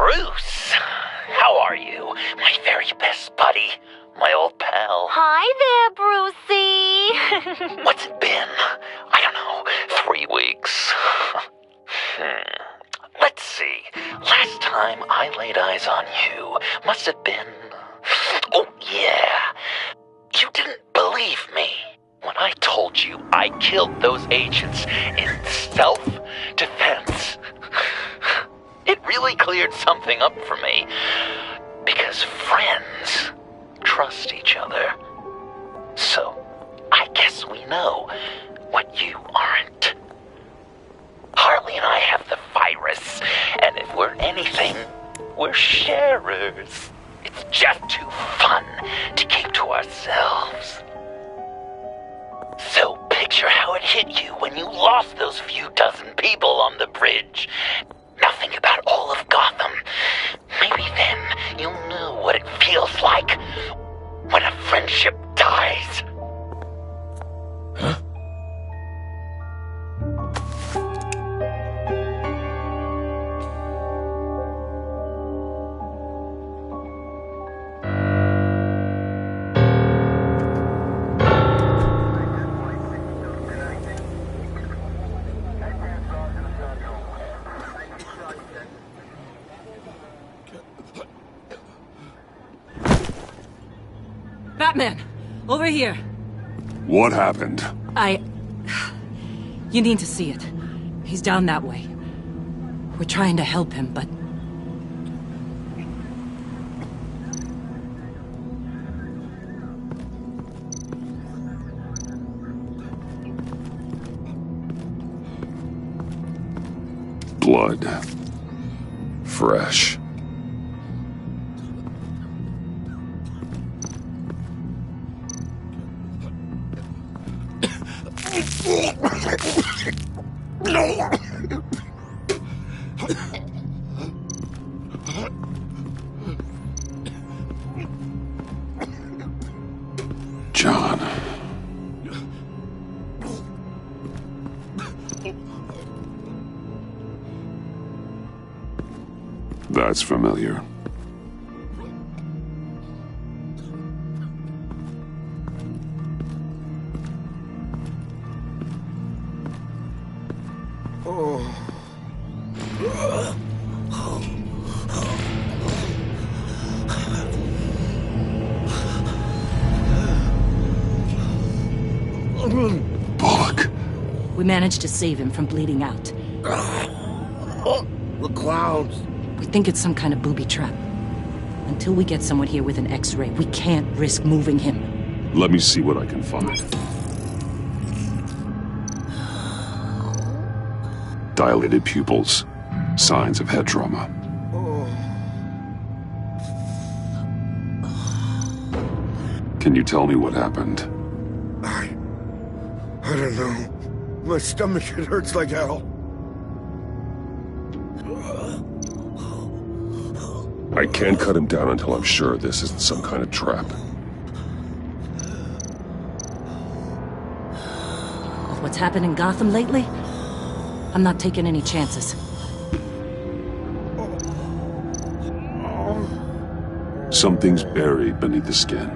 Bruce! How are you, my very best buddy? My old pal. Hi there, Brucey. What's it been? I don't know, 3 weeks. Let's see. Last time I laid eyes on you must have been... Oh, yeah. You didn't believe me when I told you I killed those agents in self-defense. It really cleared something up for me. Because friends trust each other. So, I guess we know what you aren't. Harley and I have the virus, and if we're anything, we're sharers. It's just too fun to keep to ourselves. So picture how it hit you when you lost those few dozen people on the bridge. Nothing about all of Gotham. Maybe then you'll know what it feels like when a friendship dies. Huh? Batman! Over here! What happened? You need to see it. He's down that way. We're trying to help him, but... Blood. Fresh. John. That's familiar. Bullock. We managed to save him from bleeding out. The clouds. We think it's some kind of booby trap. Until we get someone here with an X-ray, we can't risk moving him. Let me see what I can find. Dilated pupils. Signs of head trauma. Can you tell me what happened? I don't know. My stomach, it hurts like hell. I can't cut him down until I'm sure this isn't some kind of trap. With what's happened in Gotham lately, I'm not taking any chances. Something's buried beneath the skin.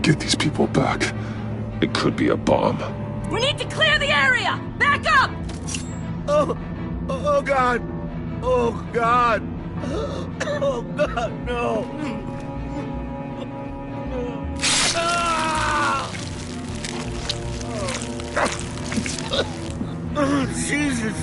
Get these people back. It could be a bomb. We need to clear the area! Back up! Oh God! Oh God! Oh God, no! Oh, Jesus!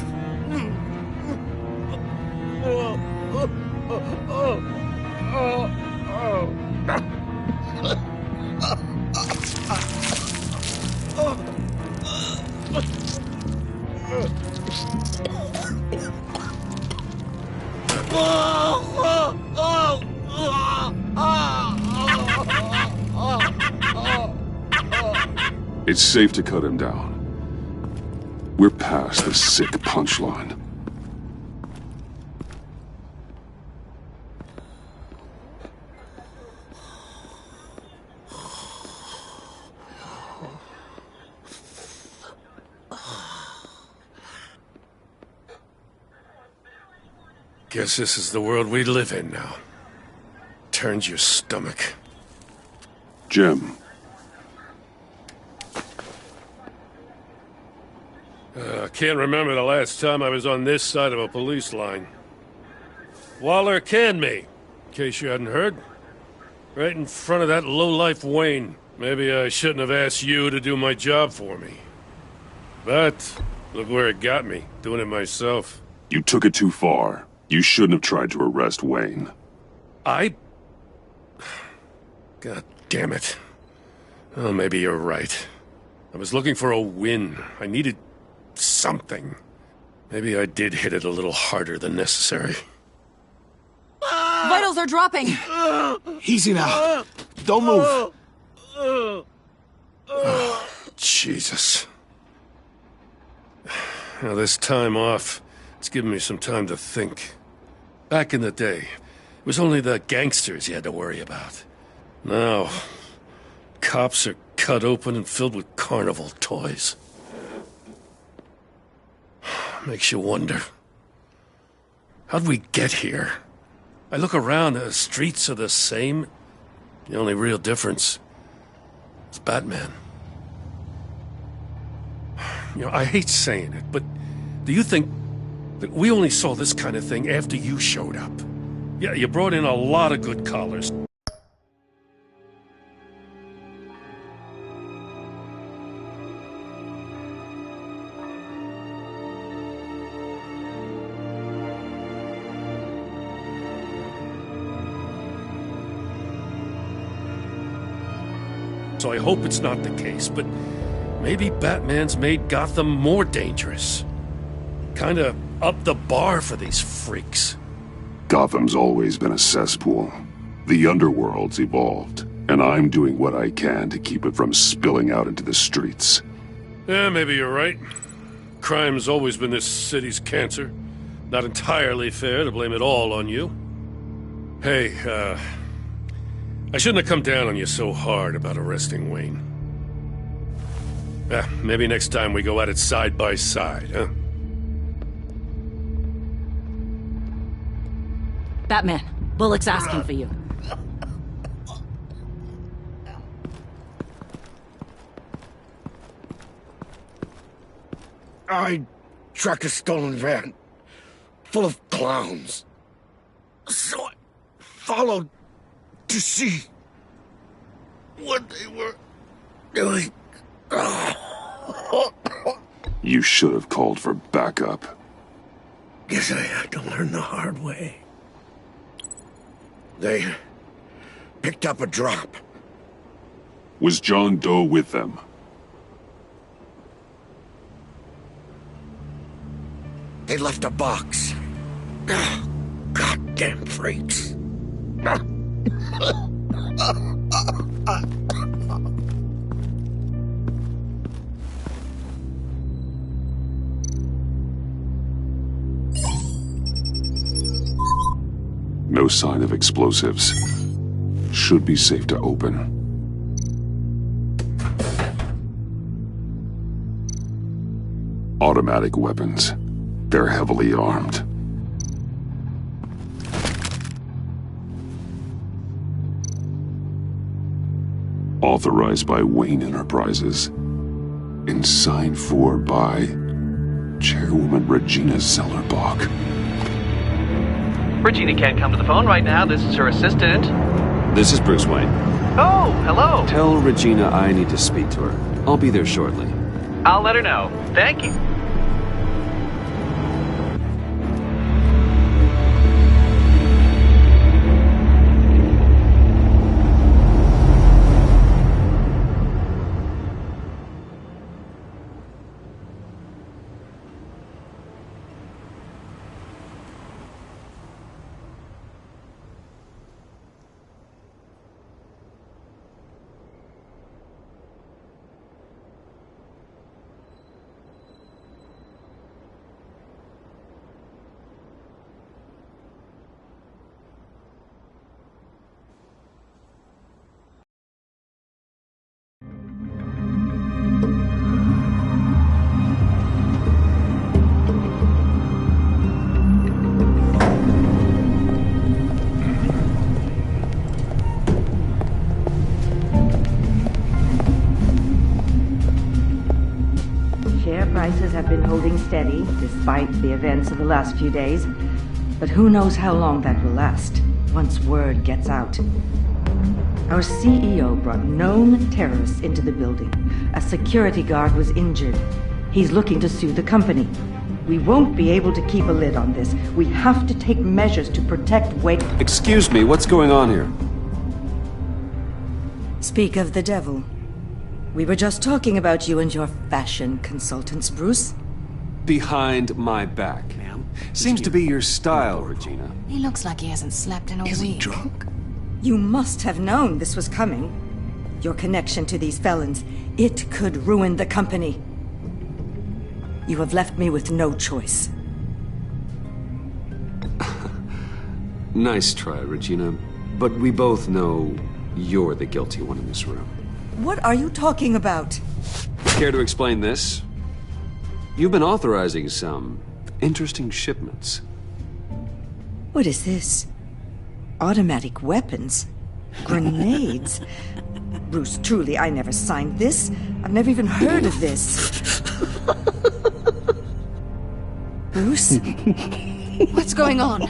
It's safe to cut him down. We're past the sick punchline. Guess this is the world we live in now. Turns your stomach. Jim. I can't remember the last time I was on this side of a police line. Waller canned me, in case you hadn't heard. Right in front of that lowlife Wayne. Maybe I shouldn't have asked you to do my job for me. But look where it got me, doing it myself. You took it too far. You shouldn't have tried to arrest Wayne. God damn it. Oh, maybe you're right. I was looking for a win. I needed something. Maybe I did hit it a little harder than necessary. Vitals are dropping! Easy now. Don't move. Oh, Jesus. Now, this time off, it's given me some time to think. Back in the day, it was only the gangsters you had to worry about. Now, cops are cut open and filled with carnival toys. Makes you wonder. How'd we get here? I look around, the streets are the same. The only real difference is Batman. You know, I hate saying it, but do you think that we only saw this kind of thing after you showed up? Yeah, you brought in a lot of good callers. So I hope it's not the case, but maybe Batman's made Gotham more dangerous. Kinda up the bar for these freaks. Gotham's always been a cesspool. The underworld's evolved, and I'm doing what I can to keep it from spilling out into the streets. Yeah, maybe you're right. Crime's always been this city's cancer. Not entirely fair to blame it all on you. Hey, I shouldn't have come down on you so hard about arresting Wayne. Maybe next time we go at it side by side, huh? Batman, Bullock's asking for you. I tracked a stolen van full of clowns. So I followed to see what they were doing. You should have called for backup. Guess I had to learn the hard way. They picked up a drop. Was John Doe with them? They left a box. Goddamn freaks. No sign of explosives. Should be safe to open. Automatic weapons. They're heavily armed. Authorized by Wayne Enterprises. And signed for by Chairwoman Regina Zellerbach. Regina can't come to the phone right now. This is her assistant. This is Bruce Wayne. Oh, hello. Tell Regina I need to speak to her. I'll be there shortly. I'll let her know. Thank you. prices have been holding steady, despite the events of the last few days. But who knows how long that will last, once word gets out. Our CEO brought known terrorists into the building. A security guard was injured. He's looking to sue the company. We won't be able to keep a lid on this. We have to take measures to protect Wade. Excuse me, what's going on here? Speak of the devil. We were just talking about you and your fashion consultants, Bruce. Behind my back. Ma'am? Seems to be your style, Regina. He looks like he hasn't slept in a week. Is he drunk? You must have known this was coming. Your connection to these felons, it could ruin the company. You have left me with no choice. Nice try, Regina. But we both know you're the guilty one in this room. What are you talking about? Care to explain this? You've been authorizing some interesting shipments. What is this? Automatic weapons? Grenades? Bruce, truly, I never signed this. I've never even heard of this. Bruce? What's going on?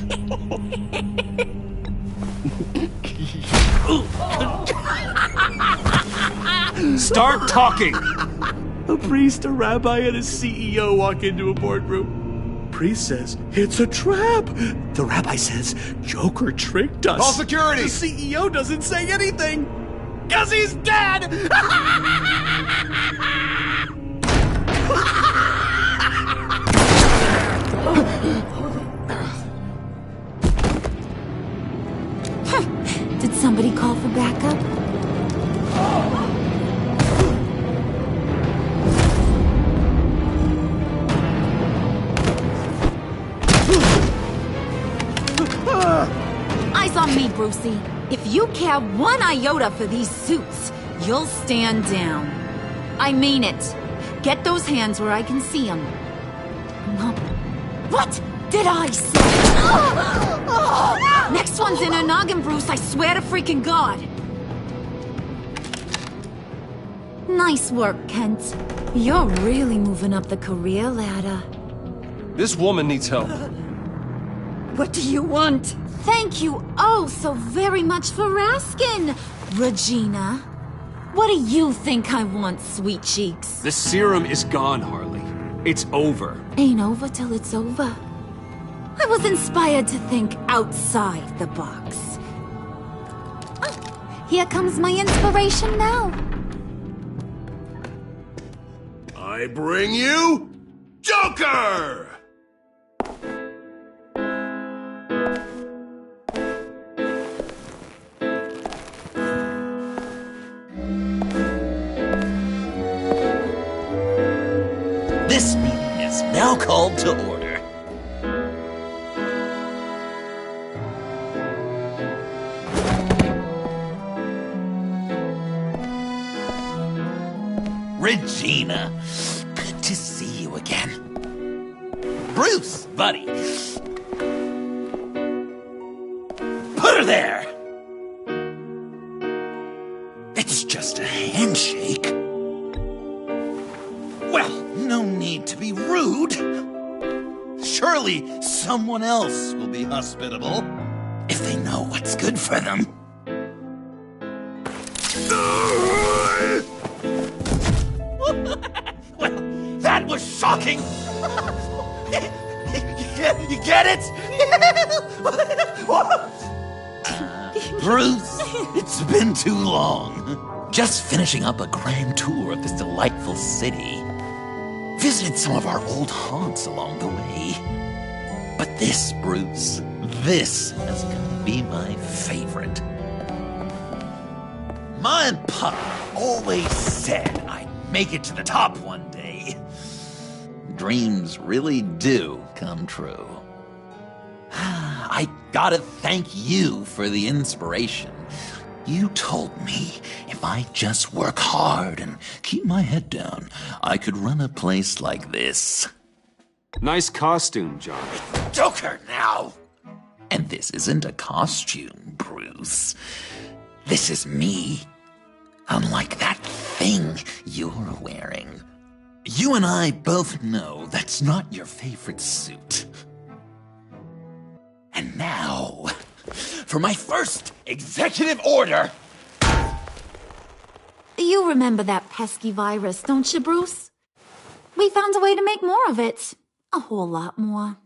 Start talking! A priest, a rabbi, and a CEO walk into a boardroom. Priest says, it's a trap. The rabbi says, Joker tricked us. Call security! The CEO doesn't say anything, 'cause he's dead! Did somebody call for backup? Eyes on me, Brucey. If you care one iota for these suits, you'll stand down. I mean it. Get those hands where I can see them. What did I say? Next one's in her noggin, Bruce. I swear to freaking God. Nice work, Kent. You're really moving up the career ladder. This woman needs help. What do you want? Thank you oh so very much for asking, Regina. What do you think I want, sweet cheeks? The serum is gone, Harley. It's over. Ain't over till it's over. I was inspired to think outside the box. Oh, here comes my inspiration now. I bring you Joker! This meeting is now called to order. Regina, good to see you again. Bruce, buddy. Put her there! It's just a handshake. Well, no need to be rude. Surely someone else will be hospitable if they know what's good for them. Well, that was shocking. You get it? Bruce, it's been too long. Just finishing up a grand tour of this delightful city. Visited some of our old haunts along the way. But this, Bruce, this is gonna be my favorite. Ma and Pa always said I'd make it to the top one day. Dreams really do come true. I gotta thank you for the inspiration. You told me if I just work hard and keep my head down, I could run a place like this. Nice costume, John. Joker now! And this isn't a costume, Bruce. This is me. Unlike that thing you're wearing. You and I both know that's not your favorite suit. And now, for my first executive order. You remember that pesky virus, don't you, Bruce? We found a way to make more of it. A whole lot more.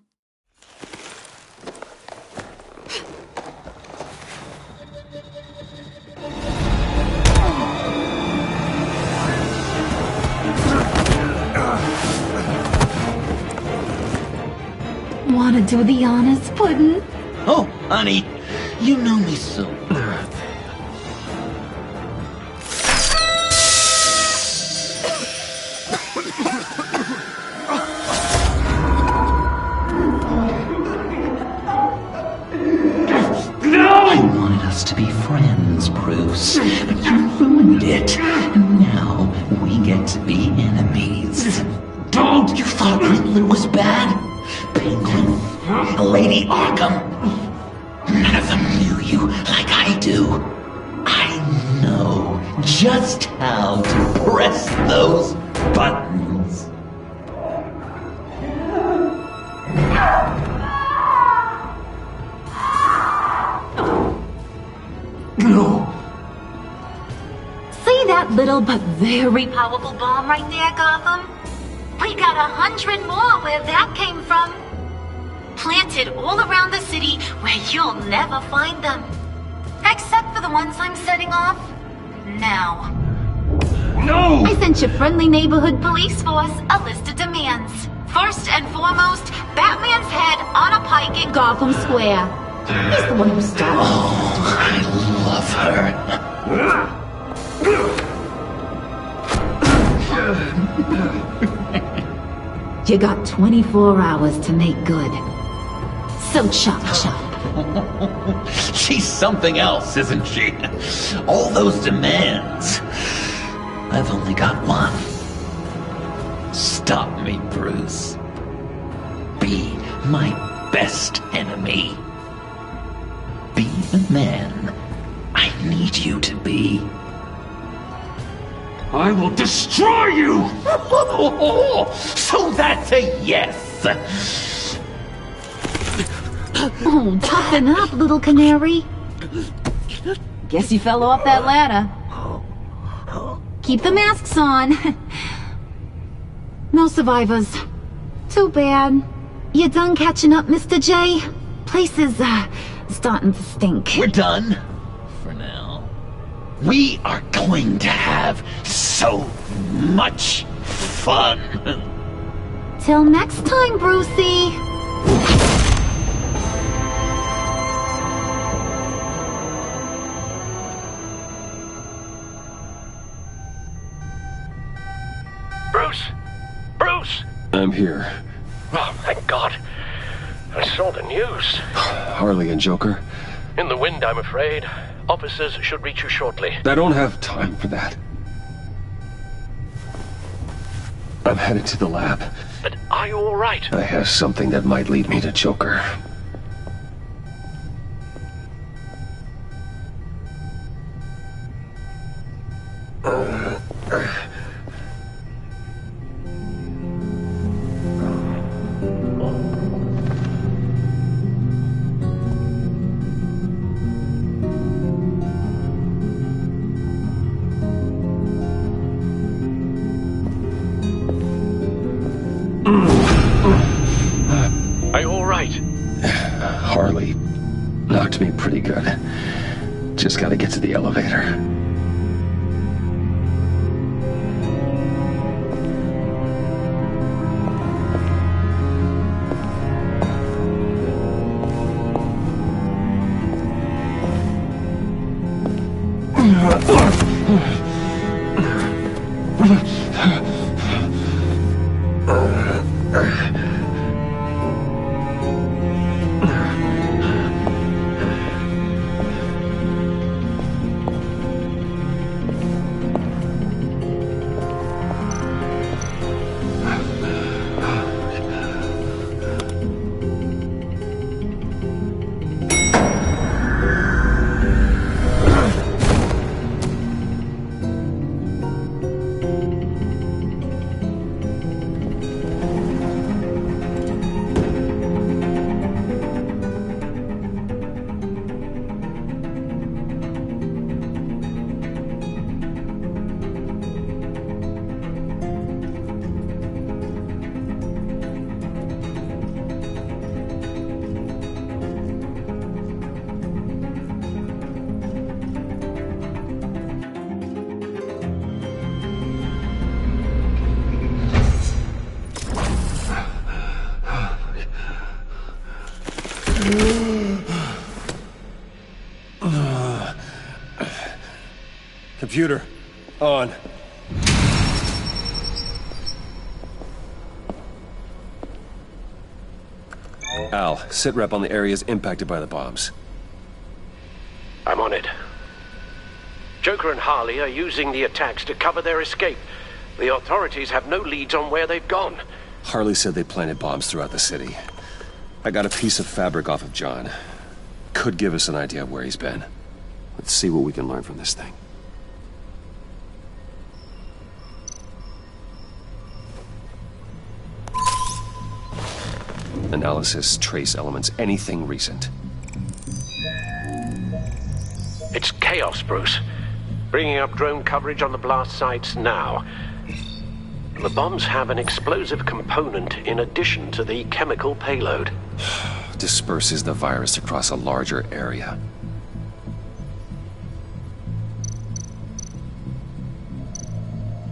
Wanna do the honors, Puddin'? Oh, honey, you know me so. I wanted us to be friends, Bruce, but you ruined it. And now we get to be enemies. Don't! You thought Riddler was bad? Penguin, Lady Arkham. None of them knew you like I do. I know just how to press those buttons. No. See that little but very powerful bomb right there, Gotham? We got 100 more where that came from. Planted all around the city where you'll never find them. Except for the ones I'm setting off now. No! I sent your friendly neighborhood police force a list of demands. First and foremost, Batman's head on a pike in Gotham Square. He's the one who started. Oh, I love her. You got 24 hours to make good. So chop chop. She's something else, isn't she? All those demands. I've only got one. Stop me, Bruce. Be my best enemy. Be the man I need you to be. I will destroy you! So that's a yes. Oh, toughen up, little canary. Guess you fell off that ladder. Keep the masks on. No survivors. Too bad. You done catching up, Mr. J? Place is, starting to stink. We're done. For now. We are going to have so much fun. Till next time, Brucey. Bruce! Bruce! I'm here. Oh, thank God. I saw the news. Harley and Joker. In the wind, I'm afraid. Officers should reach you shortly. I don't have time for that. I'm headed to the lab. But are you all right? I have something that might lead me to Joker. Are you all right? Harley knocked me pretty good. Just gotta get to the elevator. Computer, on. Al, sit rep on the areas impacted by the bombs. I'm on it. Joker and Harley are using the attacks to cover their escape. The authorities have no leads on where they've gone. Harley said they planted bombs throughout the city. I got a piece of fabric off of John. Could give us an idea of where he's been. Let's see what we can learn from this thing. Analysis, trace elements, anything recent. It's chaos, Bruce. Bringing up drone coverage on the blast sites now. The bombs have an explosive component in addition to the chemical payload. Disperses the virus across a larger area.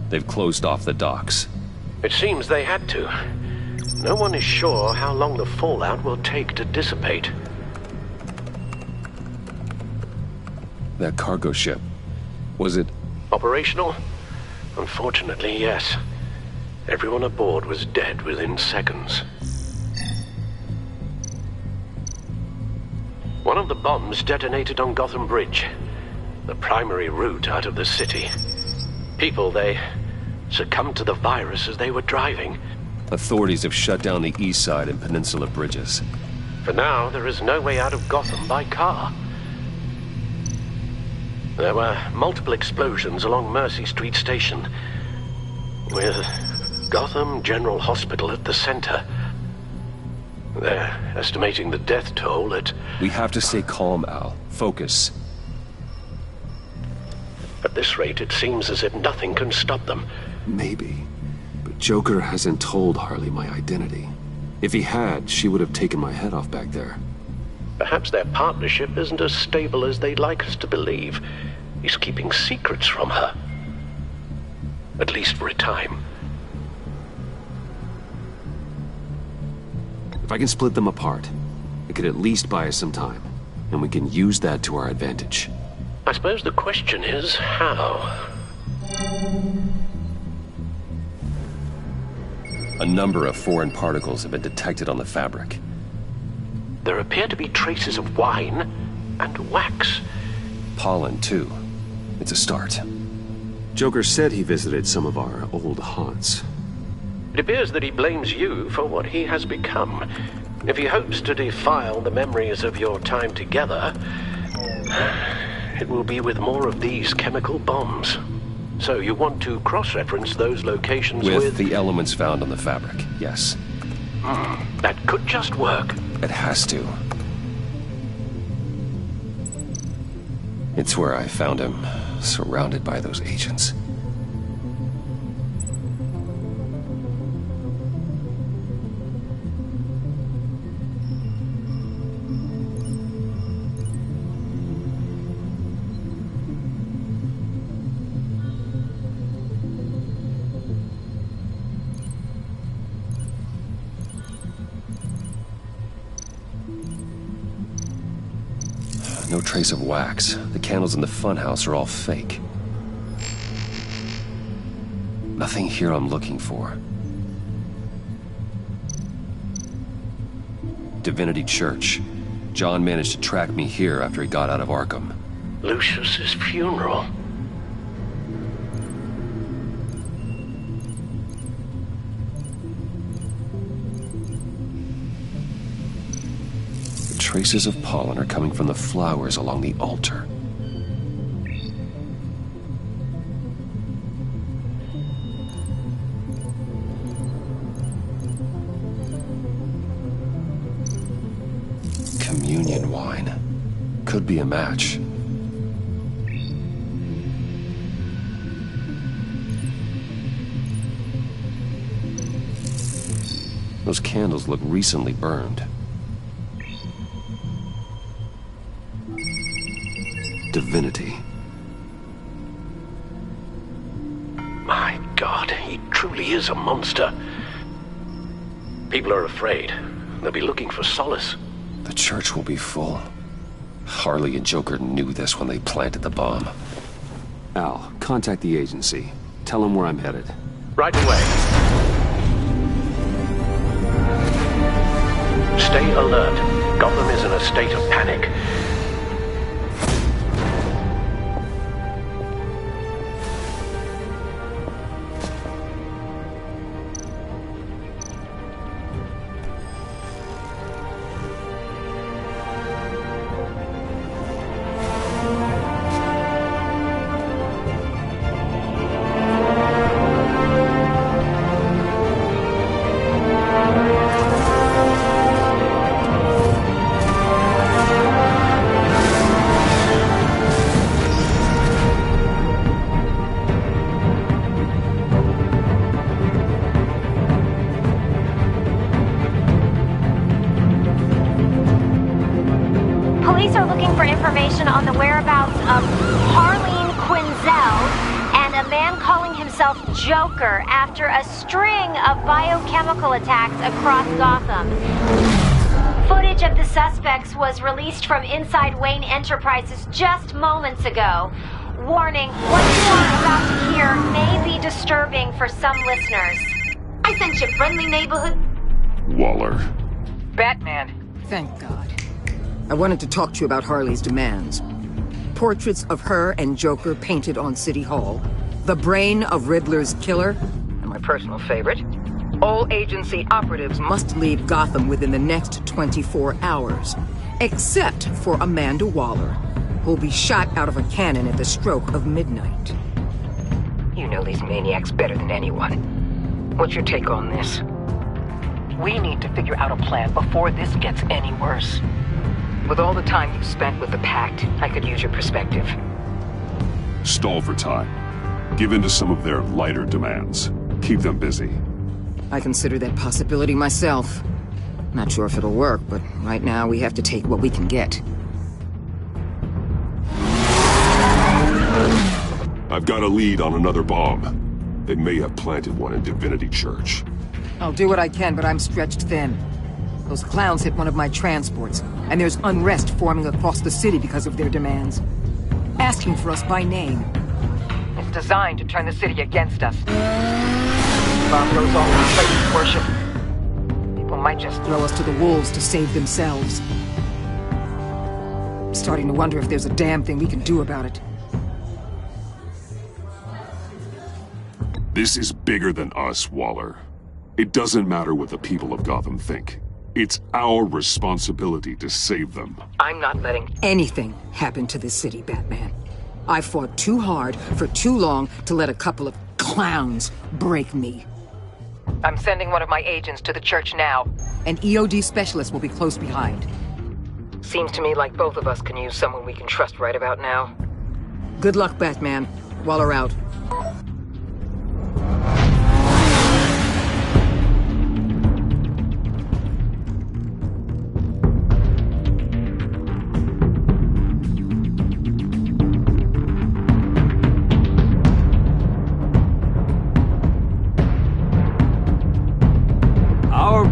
They've closed off the docks. It seems they had to. No one is sure how long the fallout will take to dissipate. That cargo ship, was it... Operational? Unfortunately, yes. Everyone aboard was dead within seconds. One of the bombs detonated on Gotham Bridge, the primary route out of the city. People, they succumbed to the virus as they were driving. Authorities have shut down the east side and peninsula bridges. For now, there is no way out of Gotham by car. There were multiple explosions along Mercy Street Station, with Gotham General Hospital at the center. They're estimating the death toll at... We have to stay calm, Al. Focus. At this rate, it seems as if nothing can stop them. Maybe. But Joker hasn't told Harley my identity. If he had, she would have taken my head off back there. Perhaps their partnership isn't as stable as they'd like us to believe. He's keeping secrets from her. At least for a time. If I can split them apart, it could at least buy us some time. And we can use that to our advantage. I suppose the question is, how? A number of foreign particles have been detected on the fabric. There appear to be traces of wine and wax. Pollen, too. It's a start. Joker said he visited some of our old haunts. It appears that he blames you for what he has become. If he hopes to defile the memories of your time together, it will be with more of these chemical bombs. So you want to cross-reference those locations with... the elements found on the fabric, yes. That could just work. It has to. It's where I found him, surrounded by those agents. No trace of wax. The candles in the funhouse are all fake. Nothing here I'm looking for. Divinity Church. John managed to track me here after he got out of Arkham. Lucius's funeral. Traces of pollen are coming from the flowers along the altar. Communion wine. Could be a match. Those candles look recently burned. Divinity. My God, he truly is a monster. People are afraid. They'll be looking for solace. The church will be full. Harley and Joker knew this when they planted the bomb. Al, contact the agency. Tell them where I'm headed. Right away. Stay alert. Gotham is in a state of panic. On the whereabouts of Harleen Quinzel and a man calling himself Joker after a string of biochemical attacks across Gotham. Footage of the suspects was released from inside Wayne Enterprises just moments ago. Warning, what you are about to hear may be disturbing for some listeners. I sent you friendly neighborhood... Waller. Batman. Thank God. I wanted to talk to you about Harley's demands. Portraits of her and Joker painted on City Hall. The brain of Riddler's killer. And my personal favorite. All agency operatives must leave Gotham within the next 24 hours. Except for Amanda Waller, who'll be shot out of a cannon at the stroke of midnight. You know these maniacs better than anyone. What's your take on this? We need to figure out a plan before this gets any worse. With all the time you've spent with the Pact, I could use your perspective. Stall for time. Give in to some of their lighter demands. Keep them busy. I consider that possibility myself. Not sure if it'll work, but right now we have to take what we can get. I've got a lead on another bomb. They may have planted one in Divinity Church. I'll do what I can, but I'm stretched thin. Those clowns hit one of my transports, and there's unrest forming across the city because of their demands. Asking for us by name. It's designed to turn the city against us. Bomb goes off in place worship. People might just throw us to the wolves to save themselves. I'm starting to wonder if there's a damn thing we can do about it. This is bigger than us, Waller. It doesn't matter what the people of Gotham think. It's our responsibility to save them. I'm not letting anything happen to this city, Batman. I fought too hard for too long to let a couple of clowns break me. I'm sending one of my agents to the church now. An EOD specialist will be close behind. Seems to me like both of us can use someone we can trust right about now. Good luck, Batman. Waller out.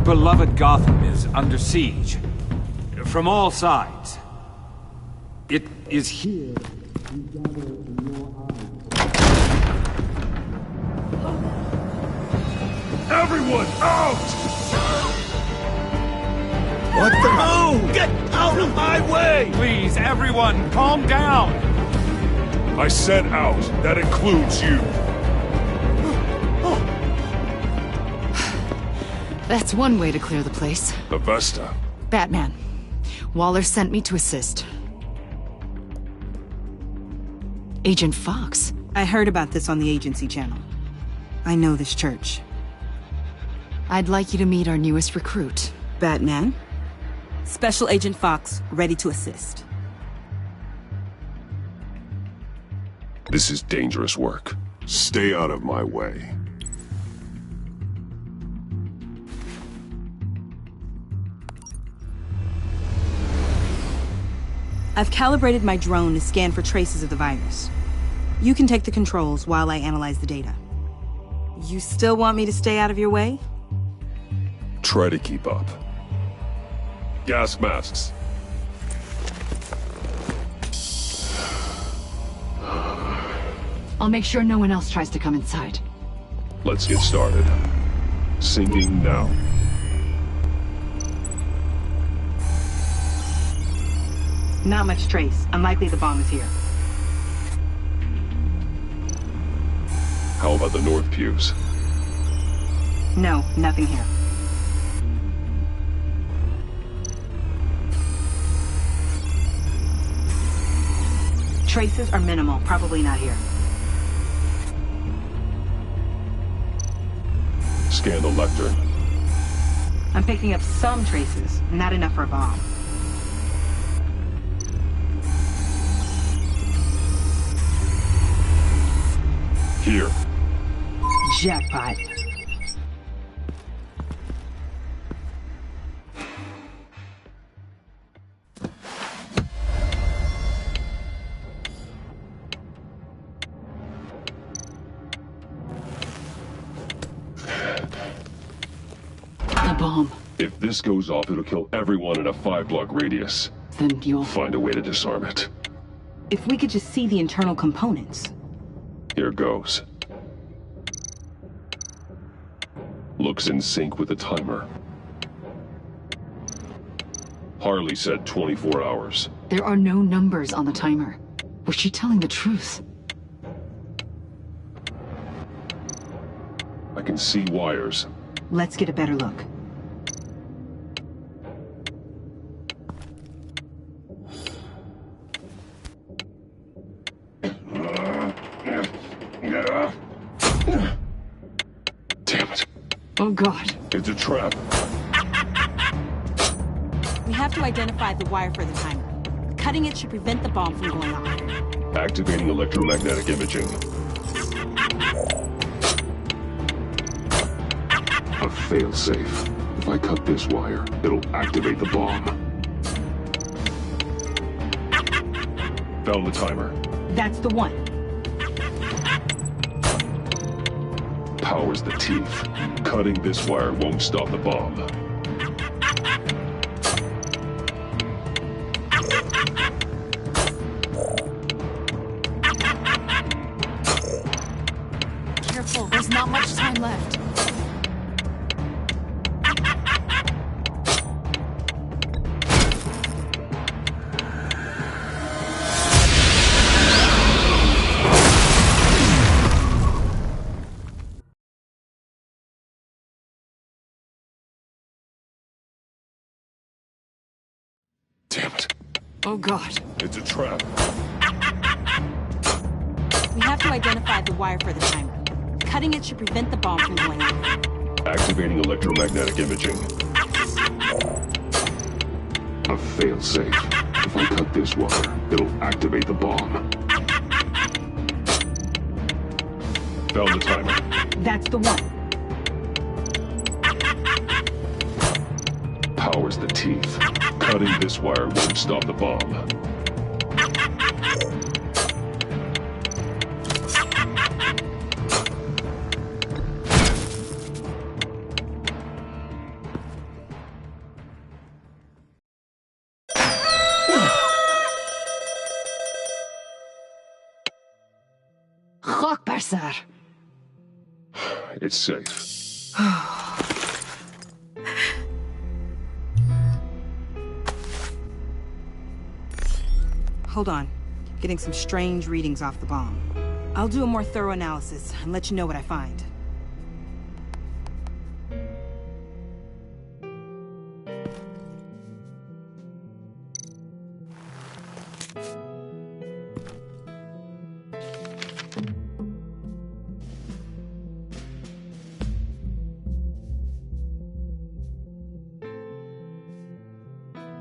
Beloved Gotham is under siege. From all sides. It is here we gather in your eyes. Everyone, out! What the? Move! Get out of my way! Please, everyone, calm down! I said out. That includes you. That's one way to clear the place. Avesta. Batman. Waller sent me to assist. Agent Fox. I heard about this on the agency channel. I know this church. I'd like you to meet our newest recruit. Batman. Special Agent Fox, ready to assist. This is dangerous work. Stay out of my way. I've calibrated my drone to scan for traces of the virus. You can take the controls while I analyze the data. You still want me to stay out of your way? Try to keep up. Gas masks. I'll make sure no one else tries to come inside. Let's get started. Syncing now. Not much trace. Unlikely the bomb is here. How about the north pews? No, nothing here. Traces are minimal, probably not here. Scan the lectern. I'm picking up some traces, not enough for a bomb. Here. Jackpot. The bomb. If this goes off, it'll kill everyone in a 5-block radius. Then you'll find a way to disarm it. If we could just see the internal components. Here goes. Looks in sync with the timer. Harley said 24 hours. There are no numbers on the timer. Was she telling the truth? I can see wires. Let's get a better look. Damn it. Oh God. It's a trap. We have to identify the wire for the timer. Cutting it should prevent the bomb from going off. Activating electromagnetic imaging. A failsafe. If I cut this wire, it'll activate the bomb. Found the timer. That's the one. Powers the teeth. Cutting this wire won't stop the bomb. Careful, there's not much time left. Damn it. Oh God. It's a trap. We have to identify the wire for the timer. Cutting it should prevent the bomb from going off. Activating electromagnetic imaging. A failsafe. If I cut this wire, it'll activate the bomb. Found the timer. That's the one. Powers the teeth. Cutting this wire won't stop the bomb. Rockbasser. It's safe. Hold on. Getting some strange readings off the bomb. I'll do a more thorough analysis and let you know what I find.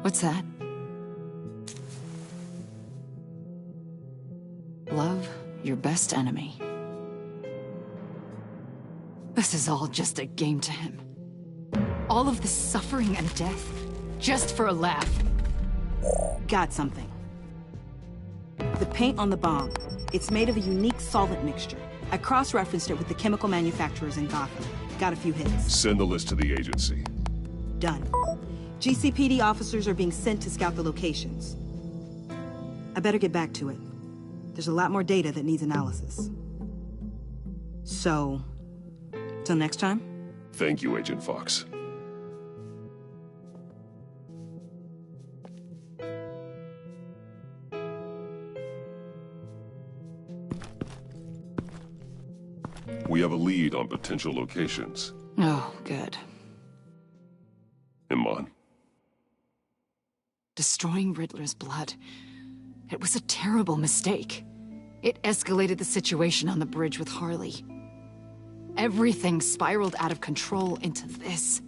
What's that? Love your best enemy. This is all just a game to him. All of this suffering and death, just for a laugh. Got something. The paint on the bomb. It's made of a unique solvent mixture. I cross-referenced it with the chemical manufacturers in Gotham. Got a few hits. Send the list to the agency. Done. GCPD officers are being sent to scout the locations. I better get back to it. There's a lot more data that needs analysis. So, till next time? Thank you, Agent Fox. We have a lead on potential locations. Oh, good. Iman. Destroying Riddler's blood. It was a terrible mistake. It escalated the situation on the bridge with Harley. Everything spiraled out of control into this.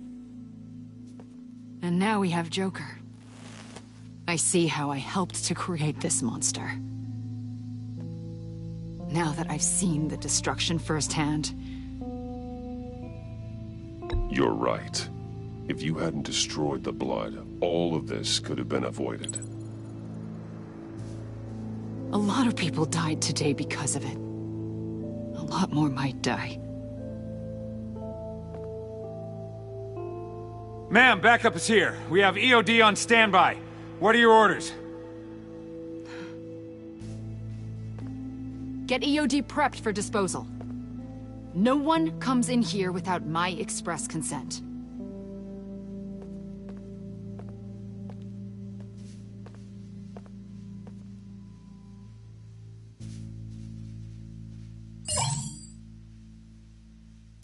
And now we have Joker. I see how I helped to create this monster. Now that I've seen the destruction firsthand... You're right. If you hadn't destroyed the blood, all of this could have been avoided. A lot of people died today because of it. A lot more might die. Ma'am, backup is here. We have EOD on standby. What are your orders? Get EOD prepped for disposal. No one comes in here without my express consent.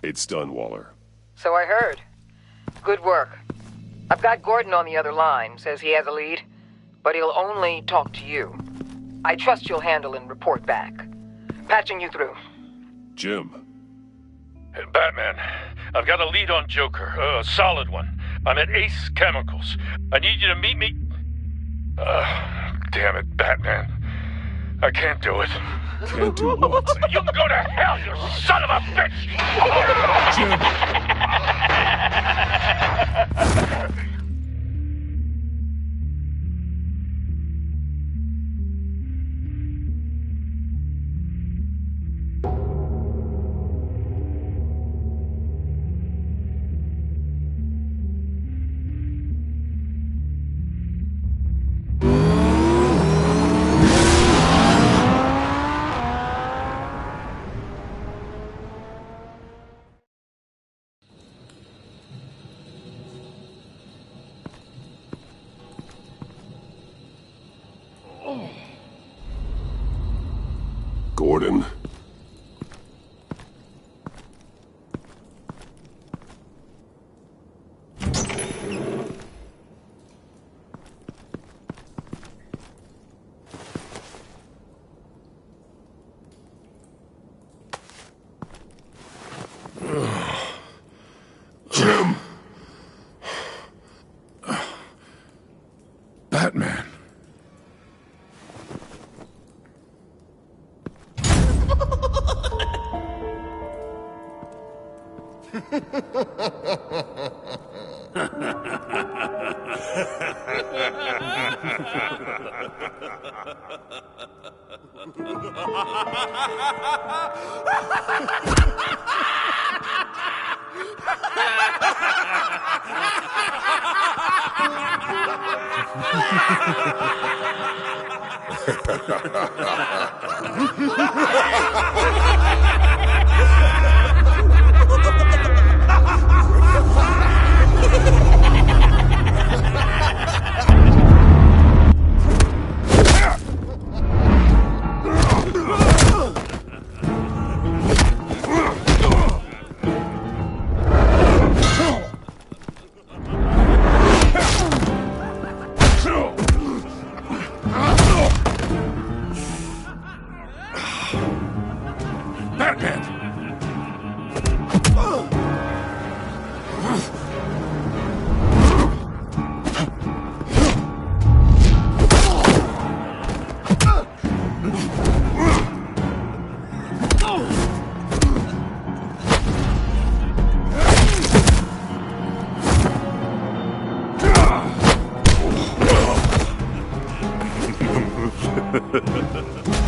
It's done, Waller. So I heard. Good work. I've got Gordon on the other line, says he has a lead, but he'll only talk to you. I trust you'll handle and report back. Patching you through. Jim. Hey, Batman, I've got a lead on Joker, a solid one. I'm at Ace Chemicals. I need you to meet me... damn it, Batman. I can't do it. Can't do what? You can go to hell, you son of a bitch! Gordon. Jim. Batman.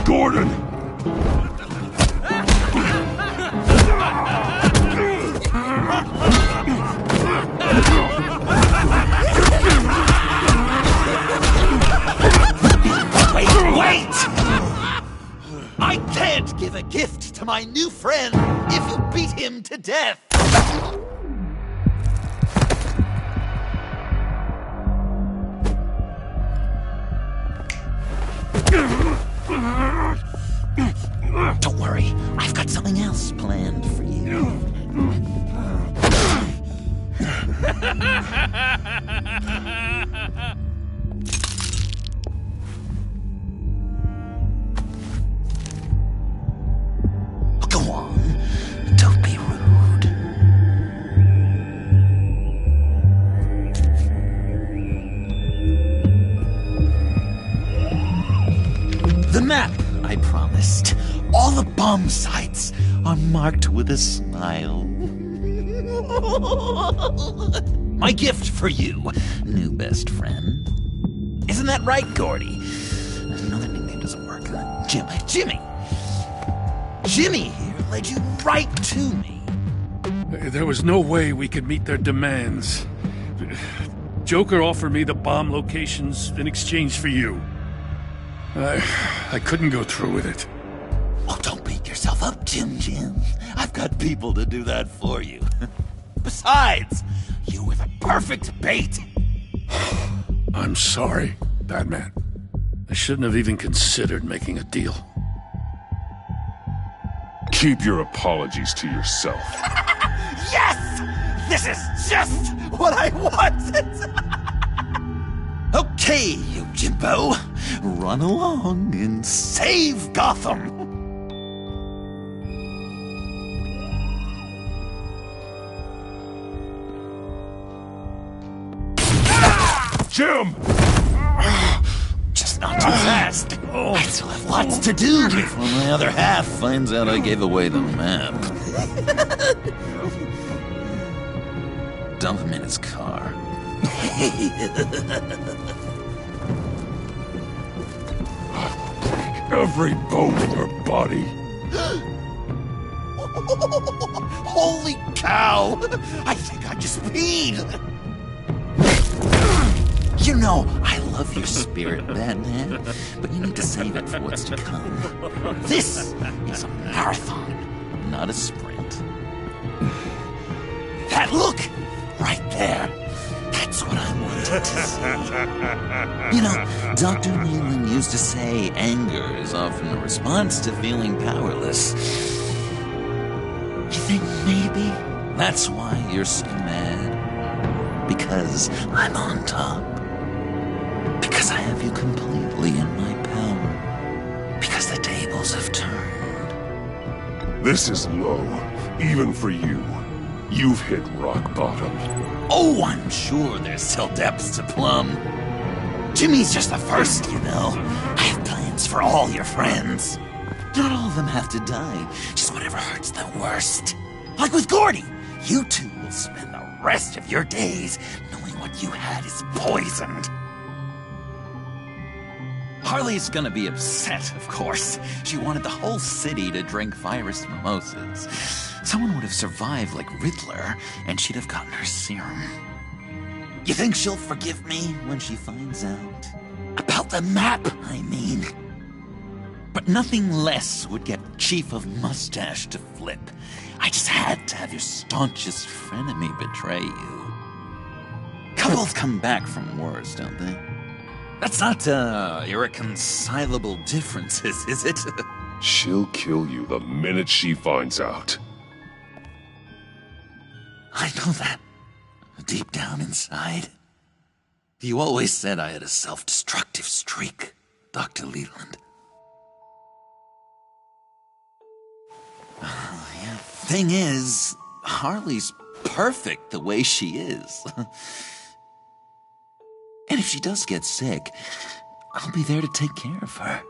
Gordon! Wait! I can't give a gift to my my new friend if you beat him to death. Don't worry, I've got something else planned for you. Go on, don't be rude. The map I promised. All the bomb sites are marked with a smile. My gift for you, new best friend. Isn't that right, Gordy? No, that nickname doesn't work. Jimmy. Jimmy here led you right to me. There was no way we could meet their demands. Joker offered me the bomb locations in exchange for you. I couldn't go through with it. Oh, don't beat yourself up, Jim. I've got people to do that for you. Besides, you were the perfect bait. I'm sorry, Batman. I shouldn't have even considered making a deal. Keep your apologies to yourself. Yes! This is just what I wanted! Okay, you Jimbo. Run along and save Gotham! Jim! Just not too fast. I still have lots to do before my other half finds out I gave away the map. Dump him in his car. Every bone in your body. Holy cow! I think I just peed! You know, I love your spirit, Batman, but you need to save it for what's to come. This is a marathon, not a sprint. That look! Right there! That's what I wanted to see. You know, Dr. Leland used to say anger is often a response to feeling powerless. You think maybe that's why you're so mad? Because I'm on top? Because I have you completely in my power? Because the tables have turned? This is low, even for you. You've hit rock bottom. Oh, I'm sure there's still depths to plumb. Jimmy's just the first, you know. I have plans for all your friends. Not all of them have to die, just whatever hurts them worst. Like with Gordy, you two will spend the rest of your days knowing what you had is poisoned. Harley's gonna be upset, of course. She wanted the whole city to drink virus mimosas. Someone would have survived like Riddler, and she'd have gotten her serum. You think she'll forgive me when she finds out? About the map, I mean. But nothing less would get Chief of Mustache to flip. I just had to have your staunchest frenemy betray you. Couples come back from wars, don't they? That's not, irreconcilable differences, is it? She'll kill you the minute she finds out. I know that. Deep down inside. You always said I had a self-destructive streak, Dr. Leland. Yeah. Thing is, Harley's perfect the way she is. And if she does get sick, I'll be there to take care of her.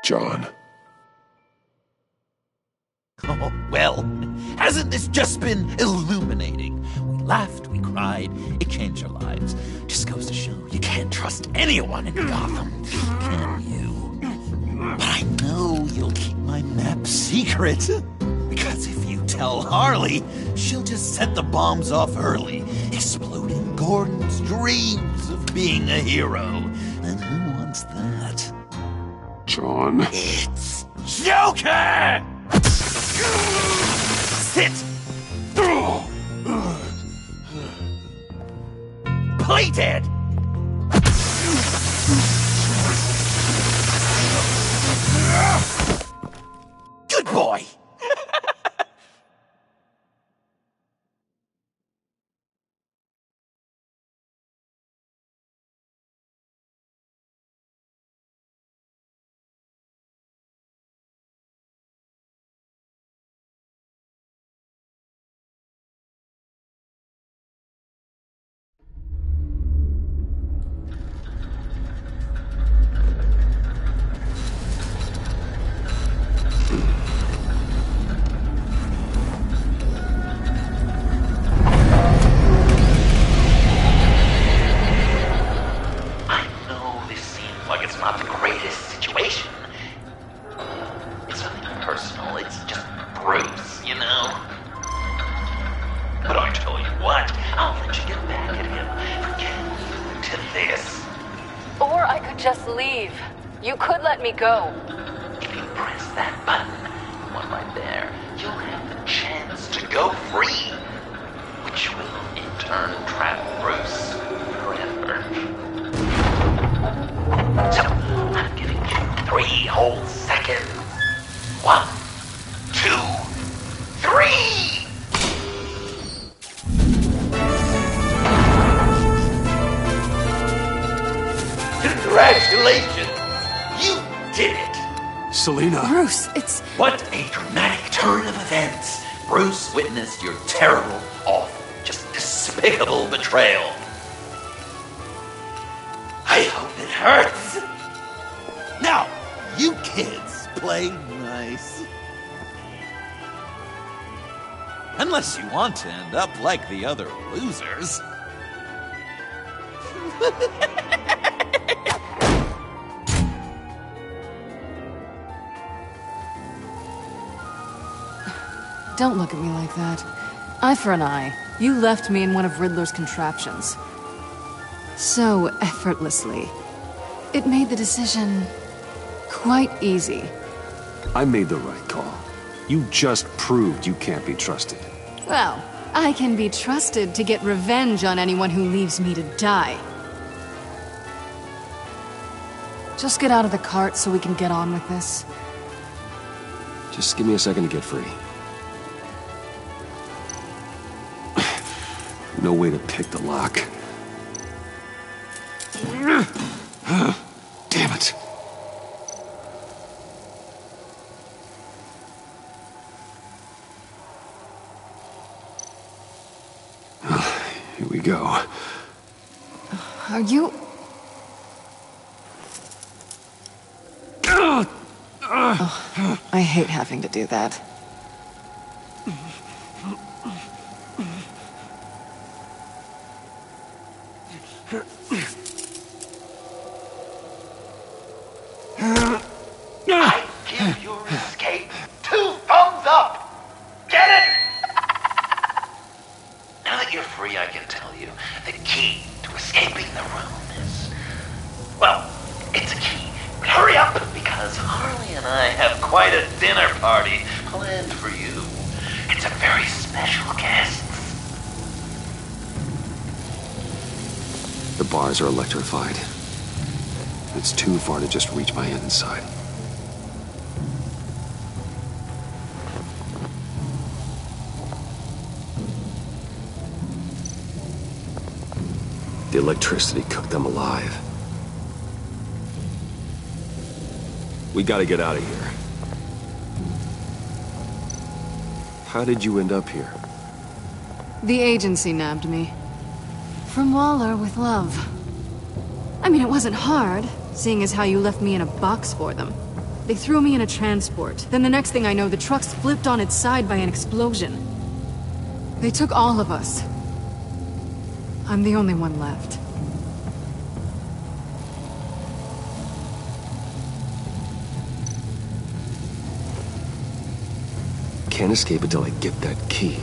John. Oh, well, hasn't this just been illuminating? We laughed, we cried, it changed our lives. Just goes to show you can't trust anyone in Gotham, can you? But I know you'll keep my map secret. Because if you tell Harley, she'll just set the bombs off early, exploding Gordon's dreams of being a hero. And who wants that? John. It's Joker! Sit! Play dead! Good boy! You could let me go. If you press that button, one right there, you'll have the chance to go free, which will in turn trap Bruce forever. So, I'm giving you 3 whole seconds. 1, 2, 3! Congratulations! You did it! Selina! Bruce, it's... What a dramatic turn of events! Bruce witnessed your terrible, awful, just despicable betrayal. I hope it hurts! Now, you kids play nice. Unless you want to end up like the other losers. Don't look at me like that. Eye for an eye. You left me in one of Riddler's contraptions. So effortlessly. It made the decision quite easy. I made the right call. You just proved you can't be trusted. Well, I can be trusted to get revenge on anyone who leaves me to die. Just get out of the cart so we can get on with this. Just give me a second to get free. No way to pick the lock. Damn it. Well, here we go. Are you... Oh, I hate having to do that. I give your escape 2 thumbs up! Get it? Now that you're free, I can tell you the key to escaping the room is... Well, it's a key. But hurry up, because Harley and I have quite a dinner party planned for you. It's a very special guest. The bars are electrified. It's too far to just reach my hand inside. The electricity cooked them alive. We gotta get out of here. How did you end up here? The agency nabbed me. From Waller with love. I mean, it wasn't hard, seeing as how you left me in a box for them. They threw me in a transport. Then the next thing I know, the truck's flipped on its side by an explosion. They took all of us. I'm the only one left. Can't escape until I get that key.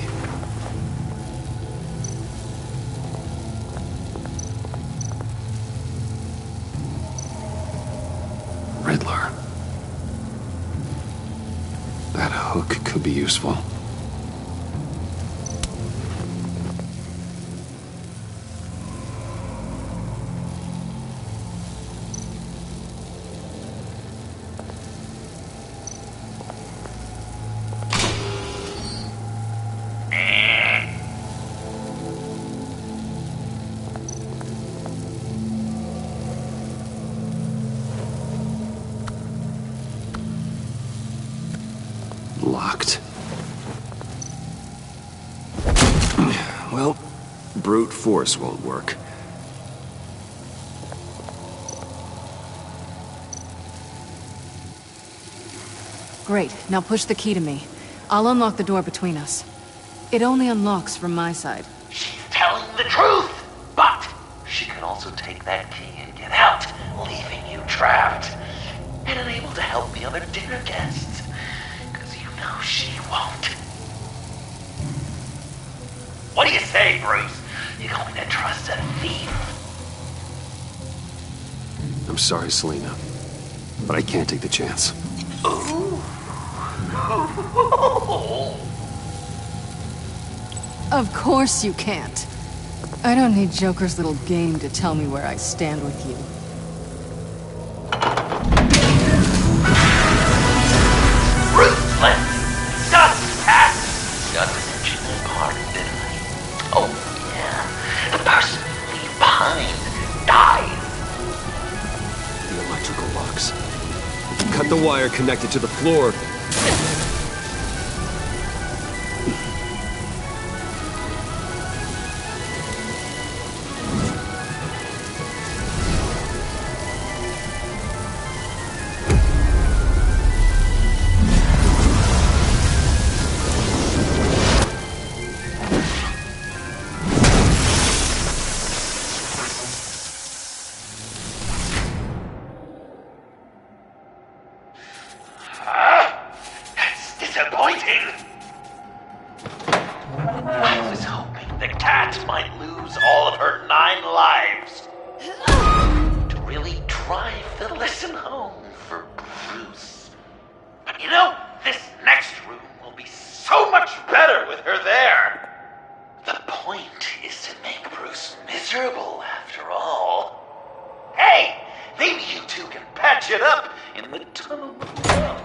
Riddler. hook could be useful. Locked. Well, brute force won't work. Great. Now push the key to me. I'll unlock the door between us. It only unlocks from my side. She's telling the truth, but she could also take that key and get out, leaving you trapped and unable to help the other dinner guests. Because you know she won't. What do you say, Bruce? You going to trust a thief? I'm sorry, Selena, but I can't take the chance. Ooh. Of course you can't. I don't need Joker's little game to tell me where I stand with you. Ruthless! Suspect! Got this interesting part, didn't I? Oh, yeah. The person you leave behind dies. The electrical box. Cut the wire connected to the floor. I was hoping the cat might lose all of her 9 lives. To really drive the lesson home for Bruce. But you know, this next room will be so much better with her there. The point is to make Bruce miserable, after all. Hey, maybe you two can patch it up in the tunnel of love.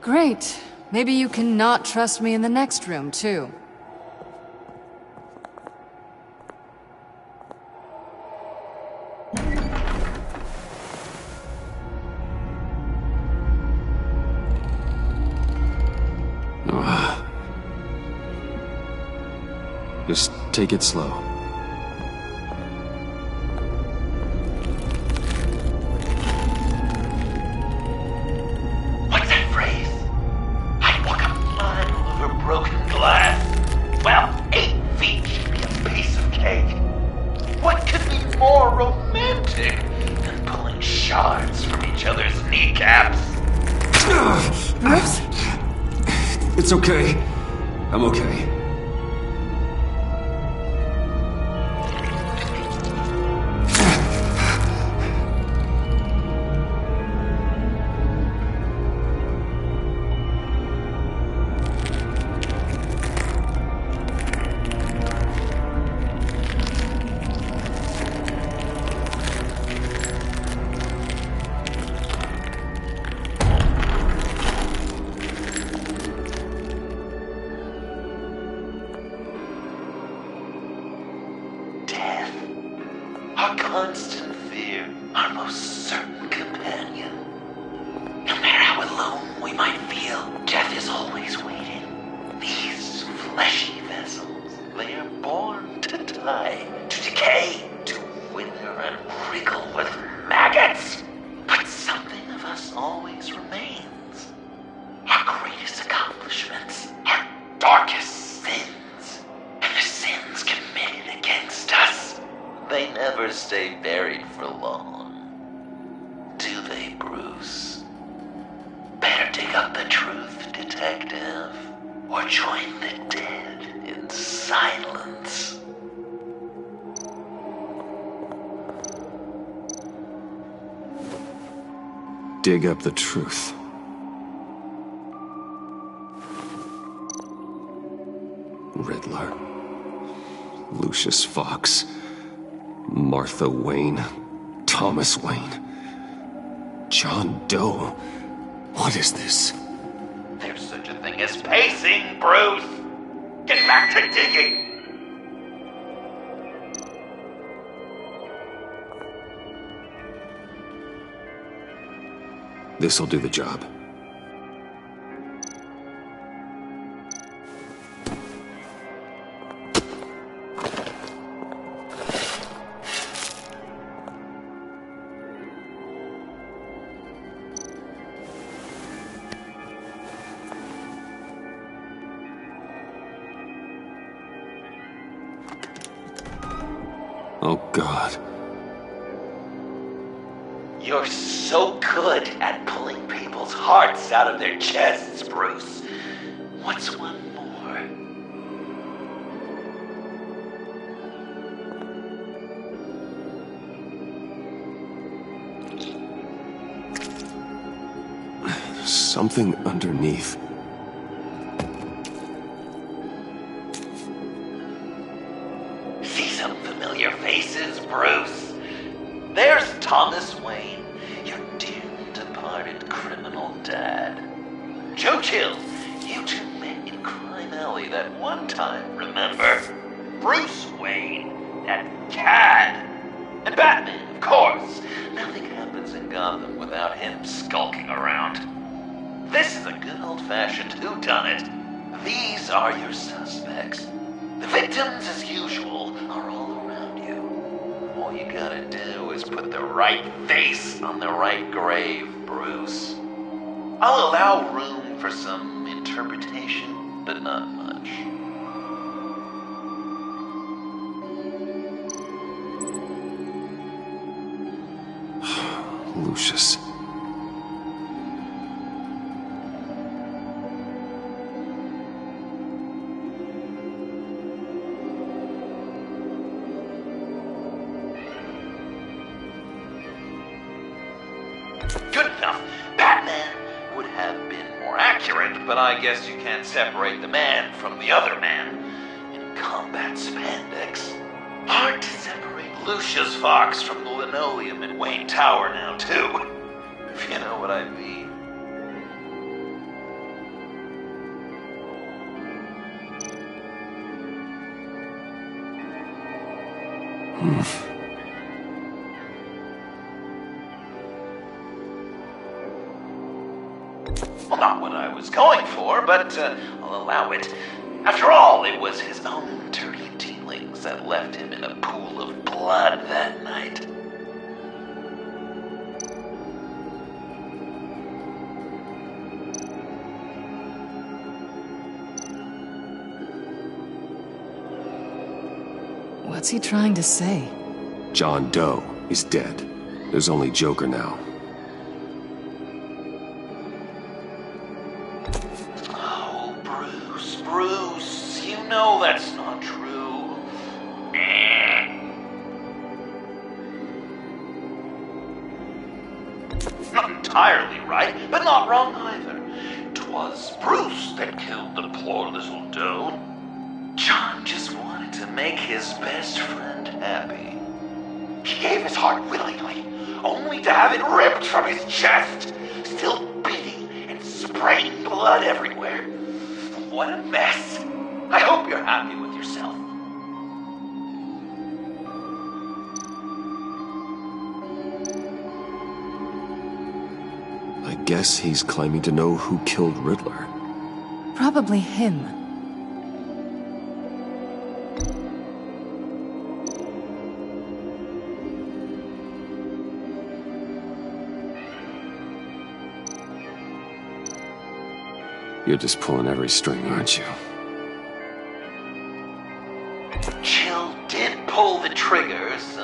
Great. Maybe you can not trust me in the next room, too. Just take it slow. What's that phrase? I'd walk a mile over broken glass. Well, 8 feet should be a piece of cake. What could be more romantic than pulling shards from each other's kneecaps? Bruce? It's okay. I'm okay. Our constant fear, our most certain companion. No matter how alone we might feel, death is always waiting. These fleshy vessels, they are born to die, to decay, to wither and wriggle with maggots. But something of us always remains. Our greatest accomplishments, our darkest sins, and the sins committed against us. They never stay buried for long, do they, Bruce? Better dig up the truth, detective, or join the dead in silence. Dig up the truth. Riddler. Lucius Fox. Martha Wayne. Thomas Wayne. John Doe. What is this? There's such a thing as pacing, Bruce! Get back to digging! This'll do the job. Oh, God. You're so good at pulling people's hearts out of their chests, Bruce. What's one more? Something underneath. See some familiar faces, Bruce? There's Thomas Wayne, your dearly departed criminal dad. Joe Chill, you two met in Crime Alley that one time, remember? Bruce Wayne, that cad. And Batman, of course. Nothing happens in Gotham without him skulking around. This is a good old-fashioned whodunit. These are your suspects. The victims, as usual, are all around you. All you gotta do is put the right face on the right grave, Bruce. I'll allow room for some interpretation, but not much. Lucius. Good enough. Batman would have been more accurate, but I guess you can't separate the man from the other man. In combat spandex. Hard to separate Lucius Fox from the linoleum in Wayne Tower now, too. If you know what I mean. Well, not what I was going for, but I'll allow it. After all, it was his own dirty dealings that left him in a pool of blood that night. What's he trying to say? John Doe is dead. There's only Joker now. Oh, Bruce, you know that's not true. Not entirely right, but not wrong either. 'Twas Bruce that killed the poor little Doe. John just wanted to make his best friend happy. He gave his heart willingly, only to have it ripped from his chest, still beating and spraying blood everywhere. What a mess. I hope you're happy with yourself. I guess he's claiming to know who killed Riddler. Probably him. You're just pulling every string, aren't you? Chill did pull the trigger, so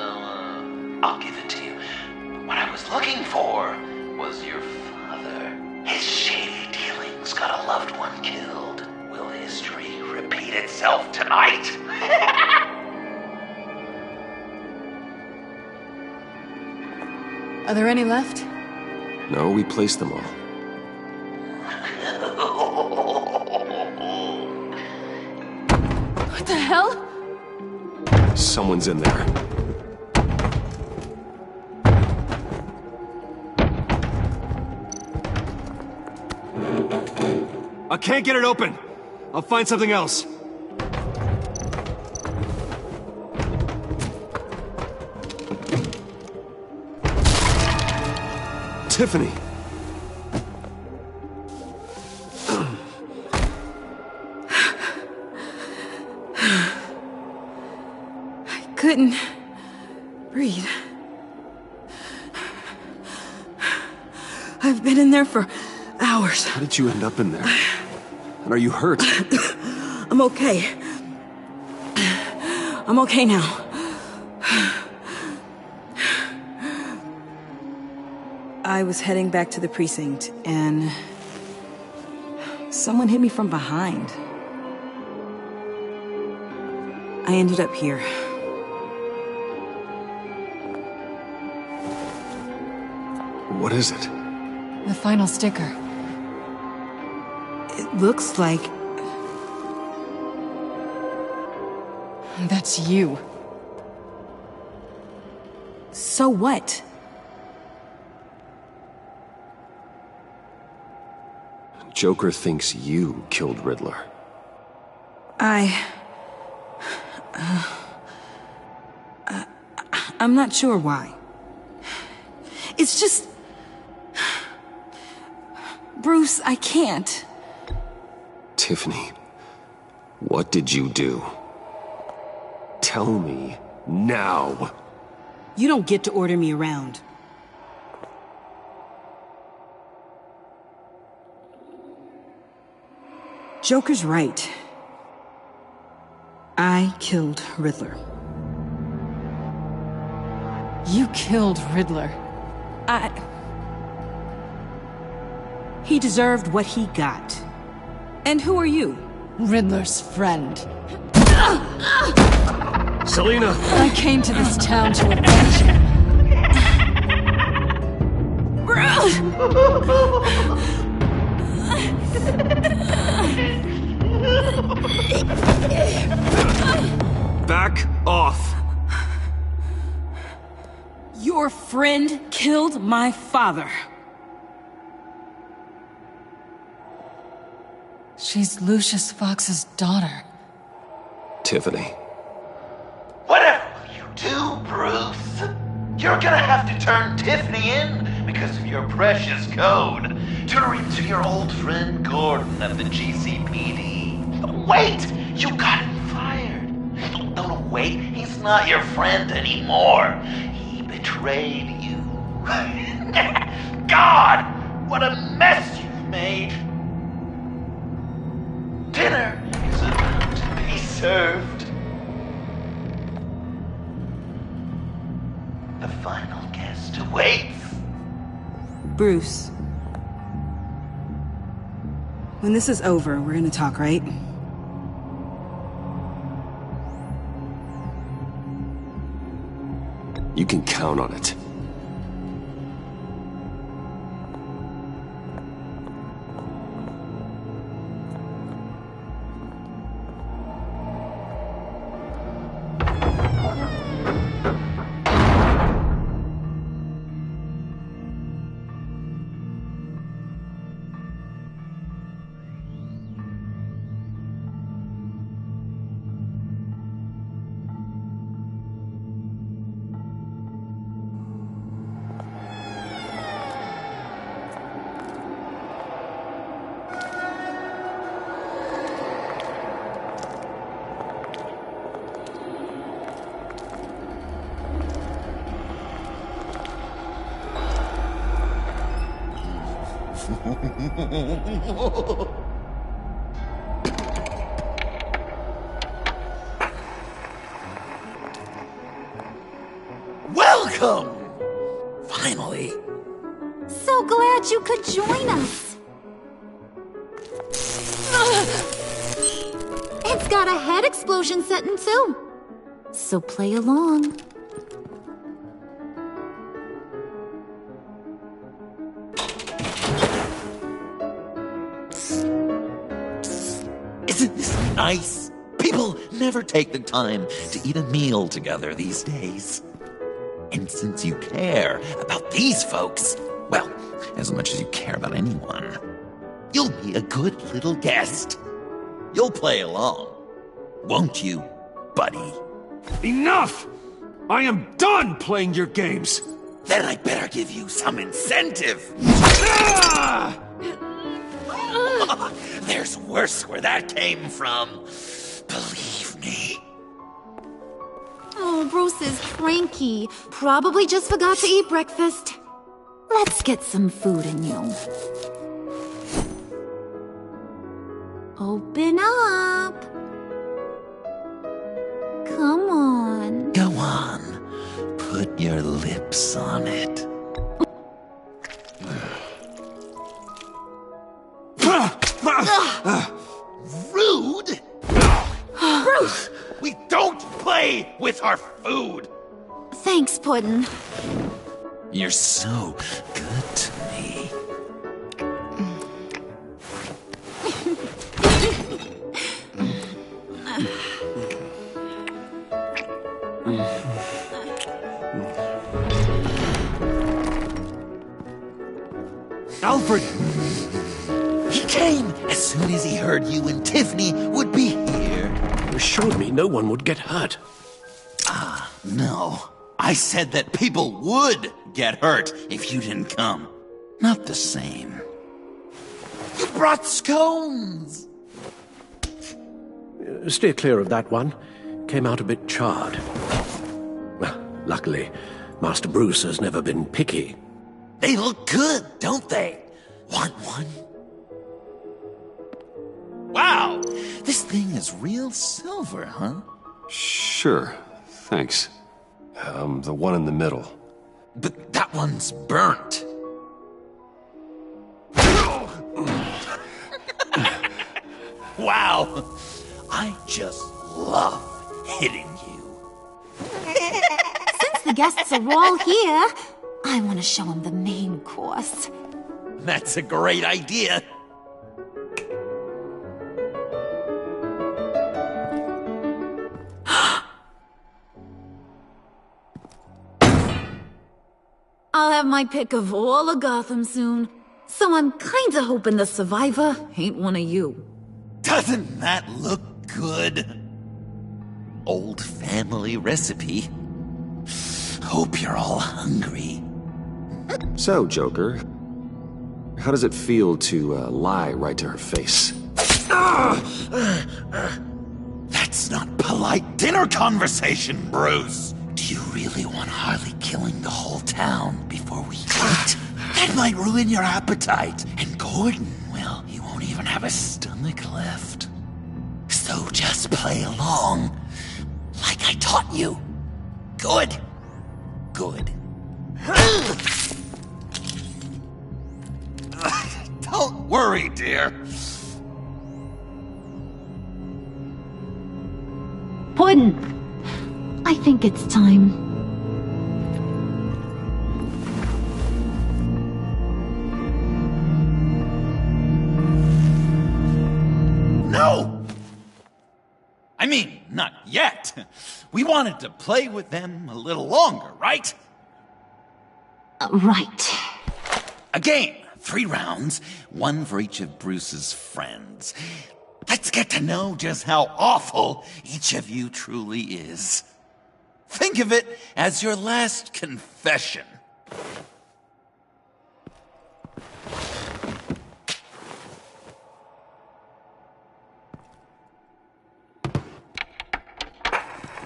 I'll give it to you. What I was looking for was your father. His shady dealings got a loved one killed. Will history repeat itself tonight? Are there any left? No, we placed them all. What the hell? Someone's in there. I can't get it open. I'll find something else. Tiffany. I couldn't breathe. I've been in there for hours. How did you end up in there? And are you hurt? I'm okay. I'm okay now. I was heading back to the precinct, and someone hit me from behind. I ended up here. What is it? The final sticker. It looks like... That's you. So what? Joker thinks you killed Riddler. I'm not sure why. It's just... Bruce, I can't. Tiffany, what did you do? Tell me now. You don't get to order me around. Joker's right. I killed Riddler. You killed Riddler. He deserved what he got. And who are you? Riddler's friend. Selina! I came to this town to avenge him. Back off! Your friend killed my father. She's Lucius Fox's daughter. Tiffany. Whatever will you do, Bruce? You're gonna have to turn Tiffany in because of your precious code. Turn her into your old friend Gordon at the GCPD. Wait! You got him fired. No, wait. He's not your friend anymore. He betrayed you. God! What a mess you've made. Dinner is about to be served. The final guest awaits. Bruce. When this is over, we're gonna talk, right? You can count on it. Welcome! Finally. So glad you could join us. It's got a head explosion setting too. So play along. Isn't this nice? People never take the time to eat a meal together these days. And since you care about these folks, well, as much as you care about anyone, you'll be a good little guest. You'll play along, won't you, buddy? Enough! I am done playing your games! Then I better give you some incentive. There's worse where that came from. Believe me. Oh, Bruce is cranky. Probably just forgot to eat breakfast. Let's get some food in you. Open up. Come on. Go on. Put your lips on it. Rude! Bruce! We don't play with our food! Thanks, Puddin'. You're so good to me. Alfred! He came as soon as he heard you and Tiffany would be here. You assured me no one would get hurt. Ah, no. I said that people would get hurt if you didn't come. Not the same. You brought scones! Steer clear of that one. Came out a bit charred. Well, luckily, Master Bruce has never been picky. They look good, don't they? Want one? Wow! This thing is real silver, huh? Sure, thanks. The one in the middle. But that one's burnt. Wow! I just love hitting you. Since the guests are all here, I want to show them the main course. That's a great idea. I'll have my pick of all of Gotham soon, so I'm kinda hoping the survivor ain't one of you. Doesn't that look good? Old family recipe. Hope you're all hungry. So, Joker, how does it feel to lie right to her face? That's not polite dinner conversation, Bruce. Do you really want Harley killing the whole town before we eat? That might ruin your appetite. And Gordon, well, he won't even have a stomach left. So just play along, like I taught you. Good. Good. Don't worry, dear. Puddin', I think it's time. No! I mean, not yet. We wanted to play with them a little longer, right? Right. A game. 3 rounds, 1 for each of Bruce's friends. Let's get to know just how awful each of you truly is. Think of it as your last confession.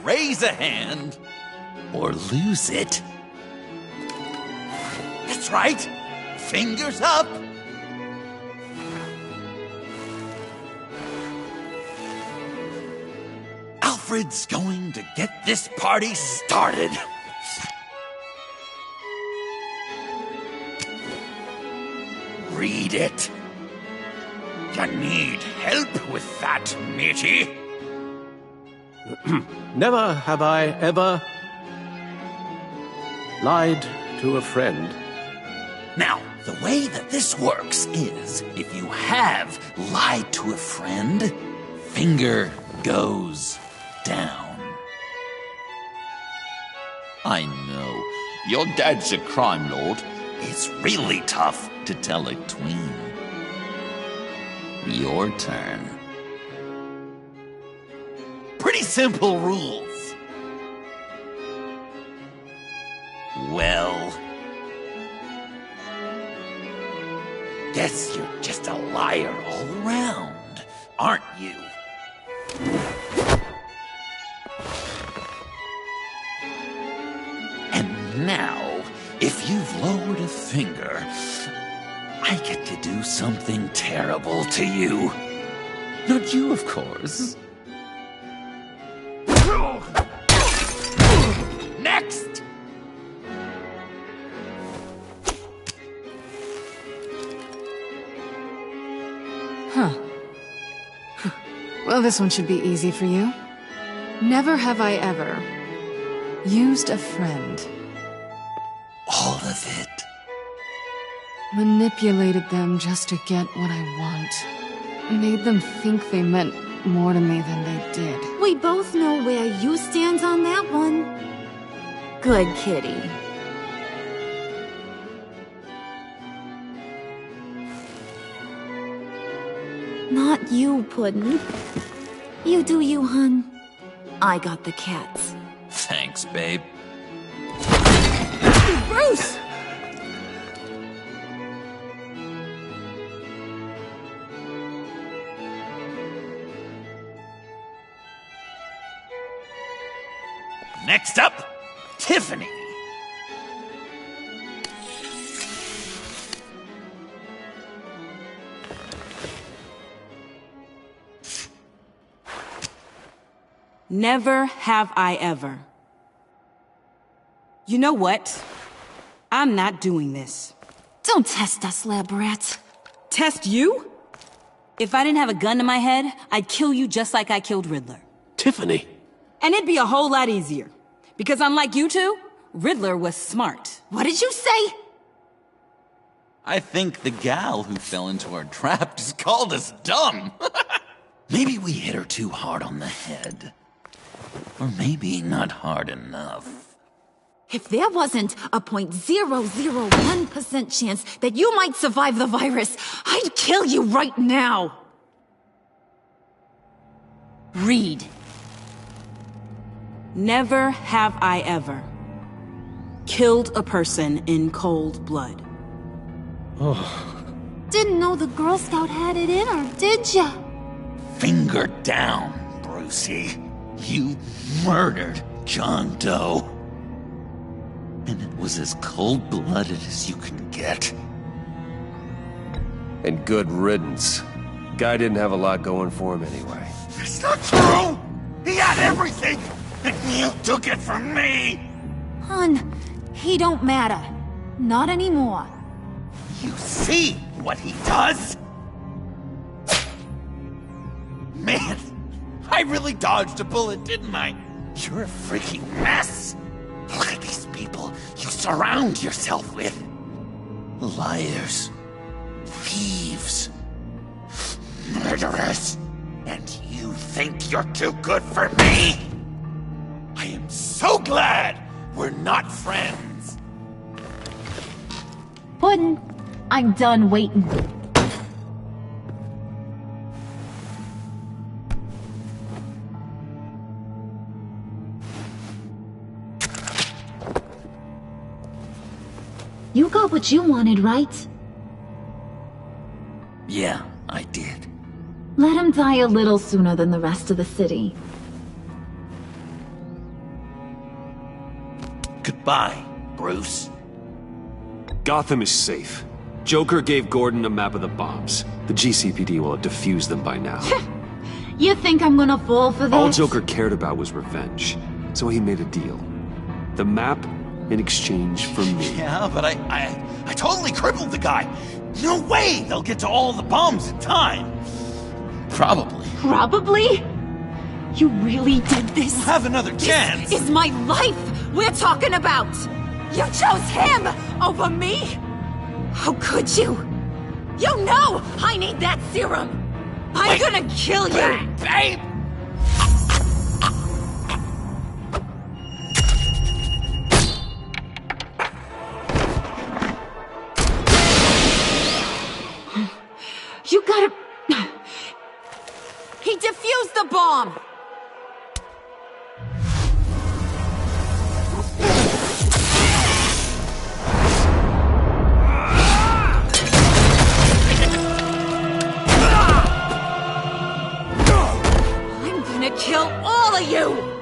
Raise a hand, or lose it. That's right. Fingers up. Alfred's going to get this party started. Read it. You need help with that, matey. Never have I ever lied to a friend. Now, the way that this works is, if you have lied to a friend, finger goes down. I know, your dad's a crime lord. It's really tough to tell a tween. Your turn. Pretty simple rules. Well, guess you're just a liar all around, aren't you? And now, if you've lowered a finger, I get to do something terrible to you. Not you, of course. Next! Huh. Well, this one should be easy for you. Never have I ever used a friend. All of it. Manipulated them just to get what I want. Made them think they meant more to me than they did. We both know where you stand on that one. Good kitty. Not you, Puddin'. You do you, hun. I got the cats. Thanks, babe. Bruce! Next up, Tiffany. Never have I ever. You know what? I'm not doing this. Don't test us, lab rat. Test you? If I didn't have a gun to my head, I'd kill you just like I killed Riddler. Tiffany. And it'd be a whole lot easier. Because unlike you two, Riddler was smart. What did you say? I think the gal who fell into our trap just called us dumb. Maybe we hit her too hard on the head. Or maybe not hard enough. If there wasn't a 0.001% chance that you might survive the virus, I'd kill you right now. Read. Never have I ever killed a person in cold blood. Didn't know the Girl Scout had it in her, did ya? Finger down, Brucey. You murdered John Doe. And it was as cold-blooded as you can get. And good riddance. Guy didn't have a lot going for him anyway. It's not true! He had everything! And you took it from me! Hun, he don't matter. Not anymore. You see what he does? Man, I really dodged a bullet, didn't I? You're a freaking mess. Look at these people you surround yourself with. Liars. Thieves. Murderers. And you think you're too good for me? I am so glad we're not friends. Puddin', I'm done waiting. You got what you wanted, right? Yeah, I did. Let him die a little sooner than the rest of the city. Goodbye, Bruce. Gotham is safe. Joker gave Gordon a map of the bombs. The GCPD will have defused them by now. You think I'm gonna fall for that? All Joker cared about was revenge, so he made a deal. The map in exchange for me. Yeah, but I totally crippled the guy. No way they'll get to all the bombs in time. Probably. Probably? You really did this? We'll have another chance. This is my life we're talking about. You chose him over me? How could you? You know I need that serum. I'm gonna kill you. Babe! He defused the bomb! I'm gonna kill all of you!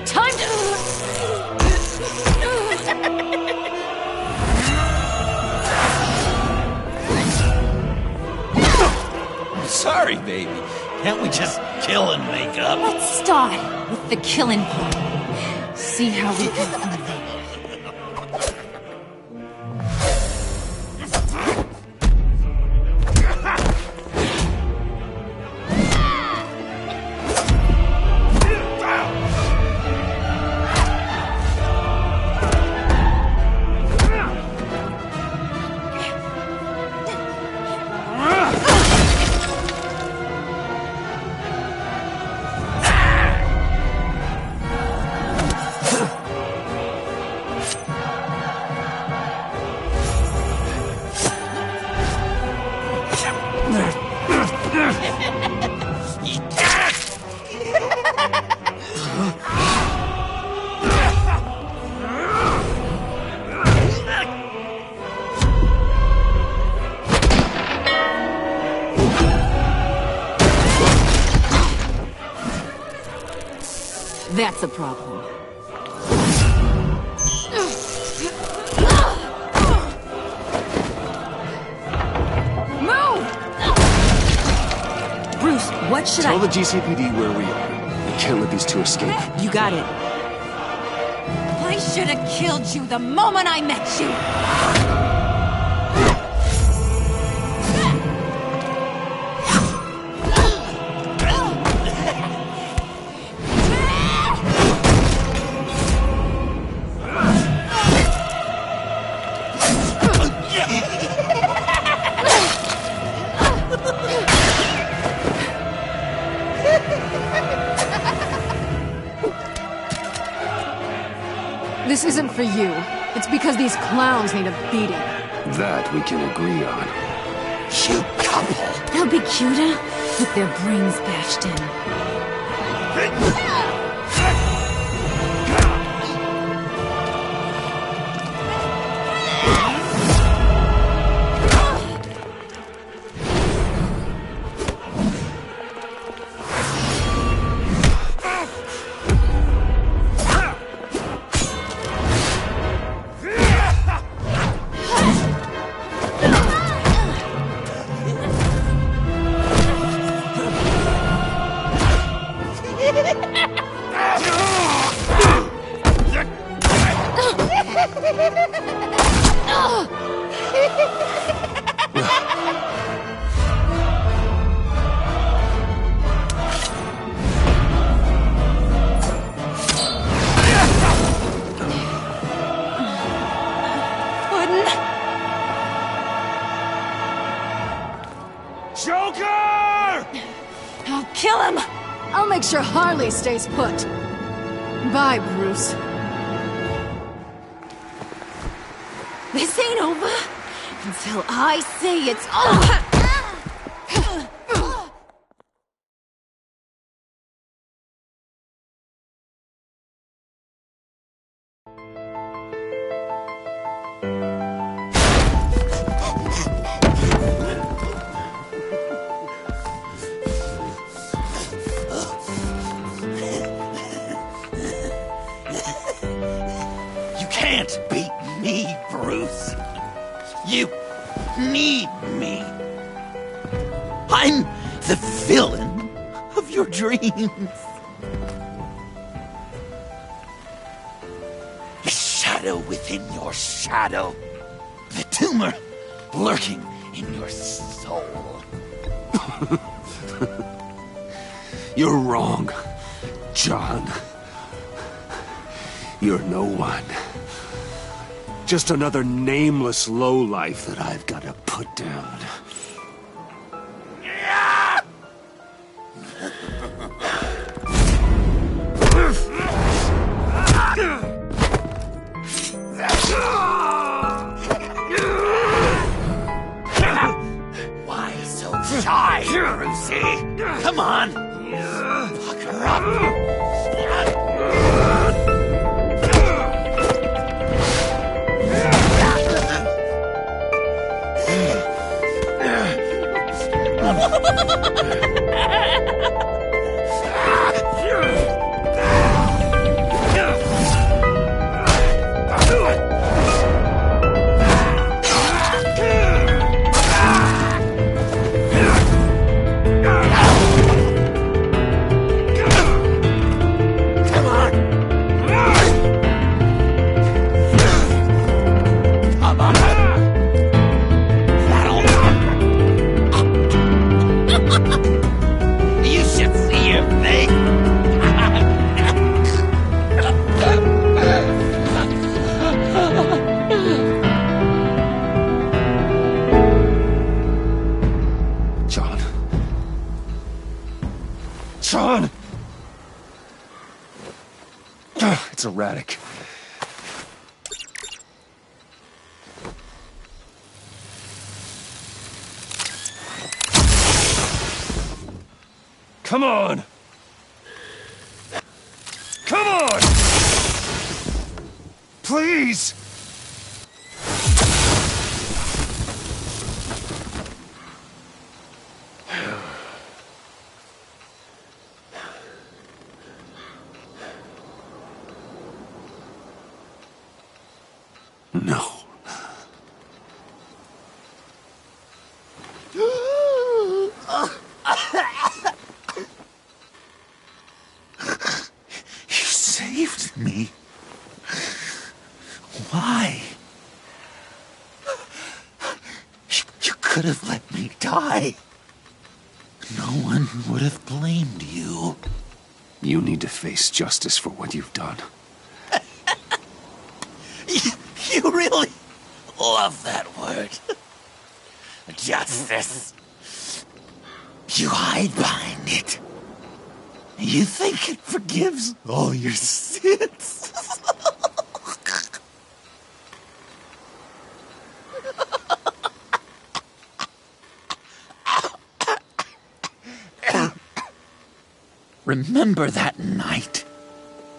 Time to... Sorry, baby. Can't we just kill and make up? Let's start with the killing part. See how we can from there. That's a problem. Move! Bruce, what should Tell the GCPD where we are. We can't let these two escape. You got it. I should have killed you the moment I met you! This isn't for you. It's because these clowns need a beating. That we can agree on. Cute couple. They'll be cuter with their brains bashed in. Make sure Harley stays put. Bye, Bruce. This ain't over until I say it's over. You need me. I'm the villain of your dreams. The shadow within your shadow. The tumor lurking in your soul. You're wrong, John. You're no one. Just another nameless lowlife that I've got to put down. John! It's erratic. Come on! Come on! Please! No. You saved me. Why? You could have let me die. No one would have blamed you. You need to face justice for what you've done. You really love that word. Justice. You hide behind it. You think it forgives all your sins. Remember that night,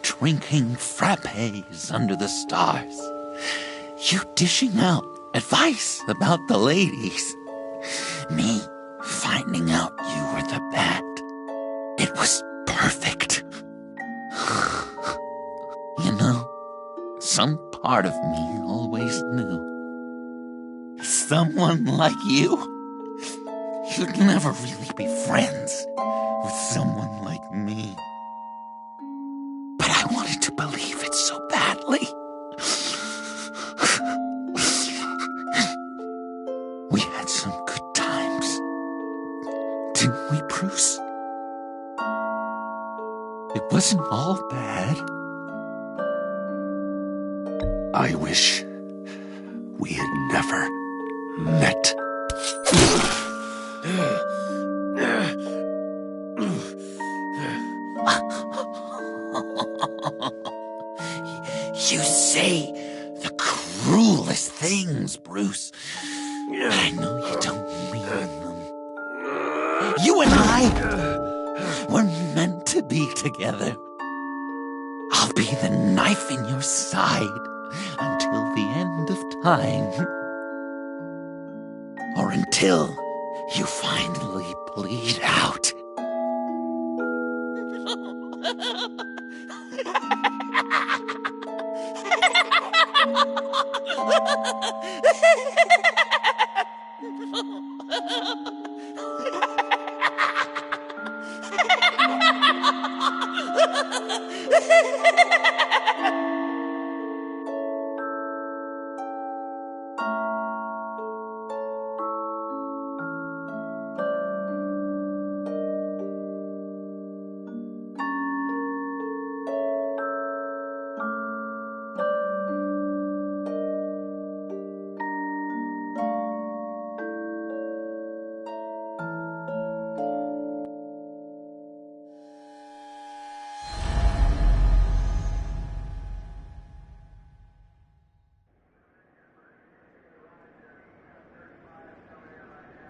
drinking frappes under the stars? You dishing out advice about the ladies. Me finding out you were the bat. It was perfect. You know, some part of me always knew. Someone like you, you'd never really be friends with someone like me. But I wanted to believe it so badly. We had some good times, didn't we, Bruce? It wasn't all bad. I wish we had never met. You say the cruelest things, Bruce. But I know you don't mean them. You and I were meant to be together. I'll be the knife in your side until the end of time. Or until you finally bleed out.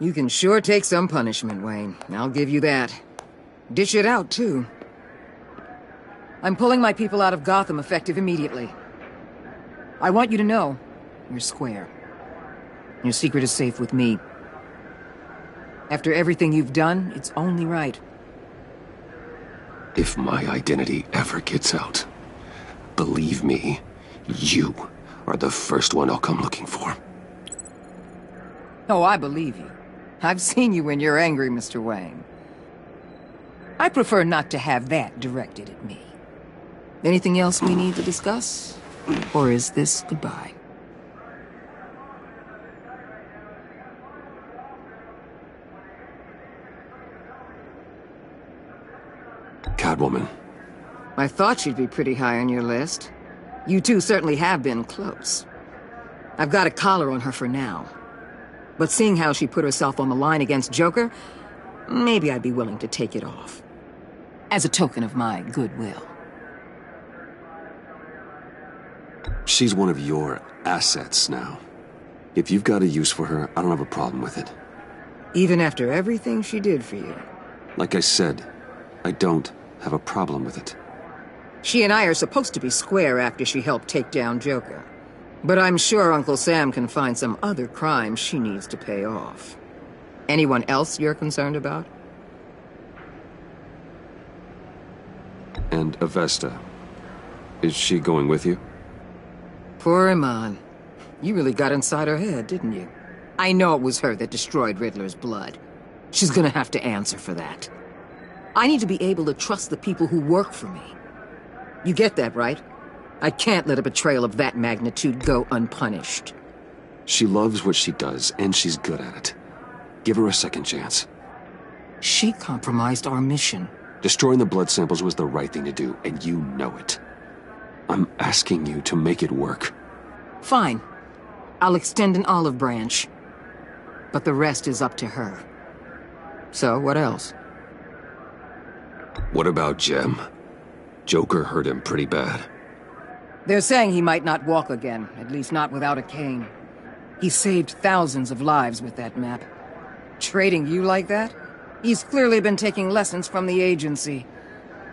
You can sure take some punishment, Wayne. I'll give you that. Dish it out, too. I'm pulling my people out of Gotham effective immediately. I want you to know, you're square. Your secret is safe with me. After everything you've done, it's only right. If my identity ever gets out, believe me, you are the first one I'll come looking for. Oh, I believe you. I've seen you when you're angry, Mr. Wayne. I prefer not to have that directed at me. Anything else we need to discuss? Or is this goodbye? Catwoman. I thought she'd be pretty high on your list. You two certainly have been close. I've got a collar on her for now. But seeing how she put herself on the line against Joker, maybe I'd be willing to take it off. As a token of my goodwill. She's one of your assets now. If you've got a use for her, I don't have a problem with it. Even after everything she did for you. Like I said, I don't have a problem with it. She and I are supposed to be square after she helped take down Joker. But I'm sure Uncle Sam can find some other crime she needs to pay off. Anyone else you're concerned about? And Avesta. Is she going with you? Poor Iman. You really got inside her head, didn't you? I know it was her that destroyed Riddler's blood. She's gonna have to answer for that. I need to be able to trust the people who work for me. You get that, right? I can't let a betrayal of that magnitude go unpunished. She loves what she does, and she's good at it. Give her a second chance. She compromised our mission. Destroying the blood samples was the right thing to do, and you know it. I'm asking you to make it work. Fine. I'll extend an olive branch. But the rest is up to her. So, what else? What about Jem? Joker hurt him pretty bad. They're saying he might not walk again, at least not without a cane. He saved thousands of lives with that map. Trading you like that? He's clearly been taking lessons from the agency.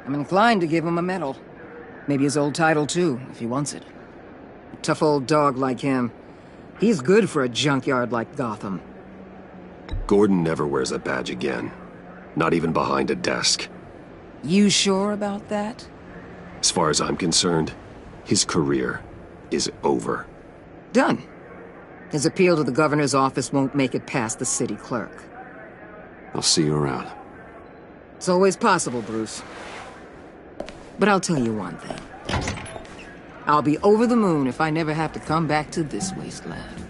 I'm inclined to give him a medal. Maybe his old title too, if he wants it. A tough old dog like him. He's good for a junkyard like Gotham. Gordon never wears a badge again. Not even behind a desk. You sure about that? As far as I'm concerned, his career is over. Done. His appeal to the governor's office won't make it past the city clerk. I'll see you around. It's always possible, Bruce. But I'll tell you one thing. I'll be over the moon if I never have to come back to this wasteland.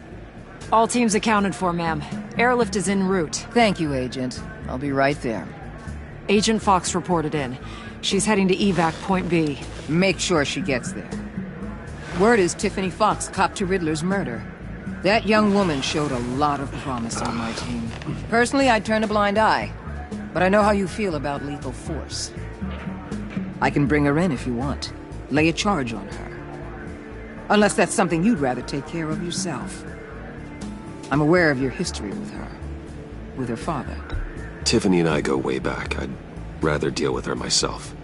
All teams accounted for, ma'am. Airlift is en route. Thank you, Agent. I'll be right there. Agent Fox reported in. She's heading to evac Point B. Make sure she gets there. Word is Tiffany Fox copped to Riddler's murder. That young woman showed a lot of promise on my team. Personally, I'd turn a blind eye. But I know how you feel about lethal force. I can bring her in if you want. Lay a charge on her. Unless that's something you'd rather take care of yourself. I'm aware of your history with her. With her father. Tiffany and I go way back. I'd rather deal with her myself.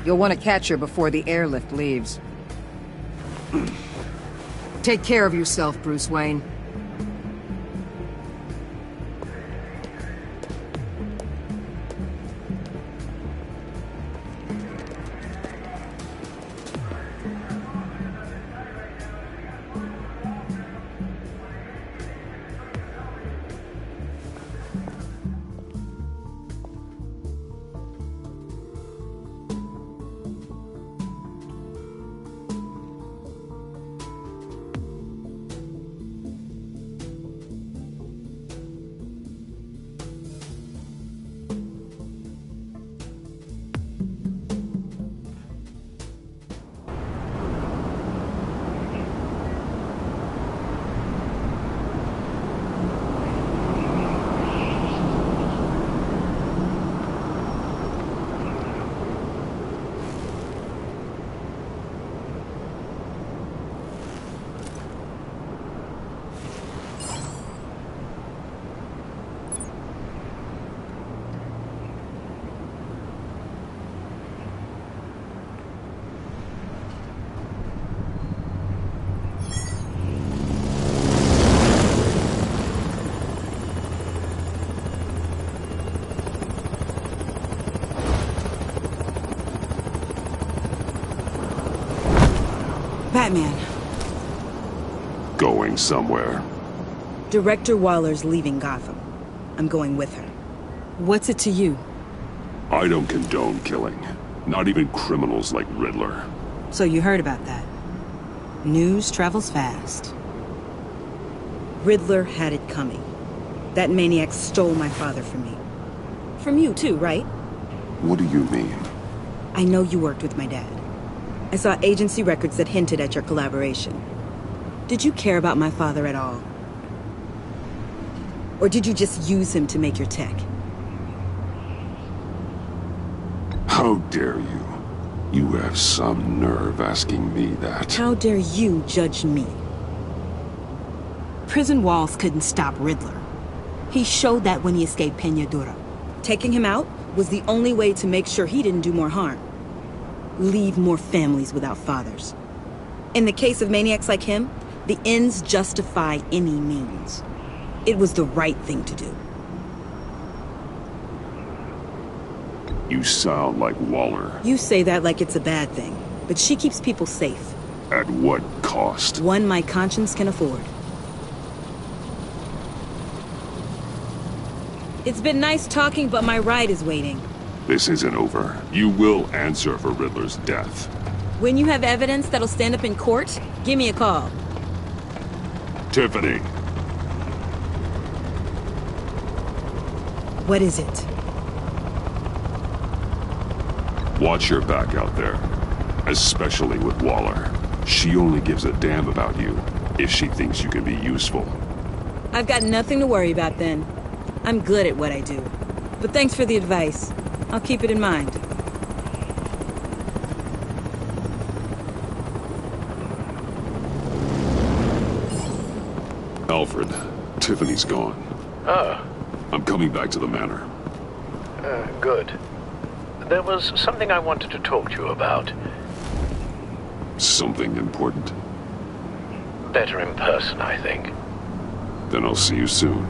You'll want to catch her before the airlift leaves. Take care of yourself, Bruce Wayne. Batman. Going somewhere. Director Waller's leaving Gotham. I'm going with her. What's it to you? I don't condone killing. Not even criminals like Riddler. So you heard about that. News travels fast. Riddler had it coming. That maniac stole my father from me. From you too, right? What do you mean? I know you worked with my dad. I saw agency records that hinted at your collaboration. Did you care about my father at all? Or did you just use him to make your tech? How dare you? You have some nerve asking me that. How dare you judge me? Prison walls couldn't stop Riddler. He showed that when he escaped Peñadura. Taking him out was the only way to make sure he didn't do more harm. Leave more families without fathers. In the case of maniacs like him, the ends justify any means. It was the right thing to do. You sound like Waller. You say that like it's a bad thing, but she keeps people safe. At what cost? One my conscience can afford. It's been nice talking, but my ride is waiting. This isn't over. You will answer for Riddler's death. When you have evidence that'll stand up in court, give me a call. Tiffany. What is it? Watch your back out there. Especially with Waller. She only gives a damn about you if she thinks you can be useful. I've got nothing to worry about then. I'm good at what I do. But thanks for the advice. I'll keep it in mind. Alfred, Tiffany's gone. Ah. I'm coming back to the manor. Good. There was something I wanted to talk to you about. Something important? Better in person, I think. Then I'll see you soon.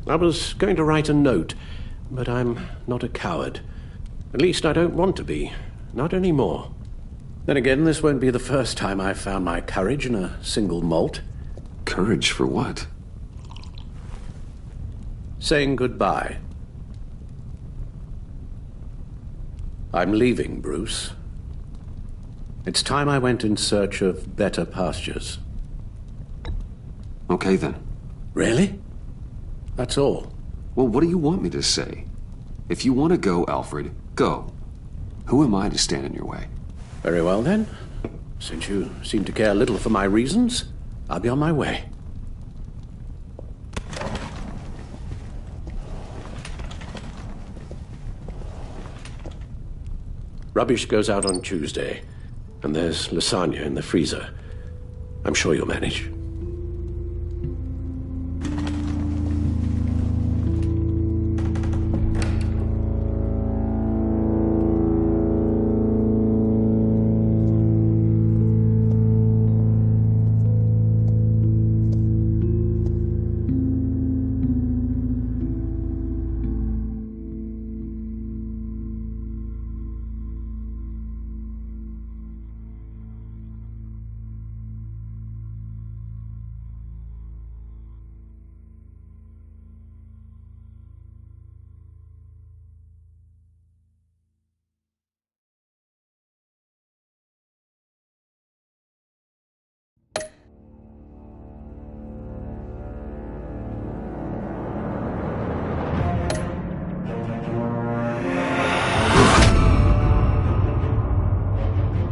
I was going to write a note, but I'm not a coward. At least I don't want to be. Not anymore. Then again, this won't be the first time I've found my courage in a single malt. Courage for what? Saying goodbye. I'm leaving, Bruce. It's time I went in search of better pastures. Okay, then. Really? That's all. Well, what do you want me to say? If you want to go, Alfred, go. Who am I to stand in your way? Very well, then. Since you seem to care little for my reasons, I'll be on my way. Rubbish goes out on Tuesday, and there's lasagna in the freezer. I'm sure you'll manage.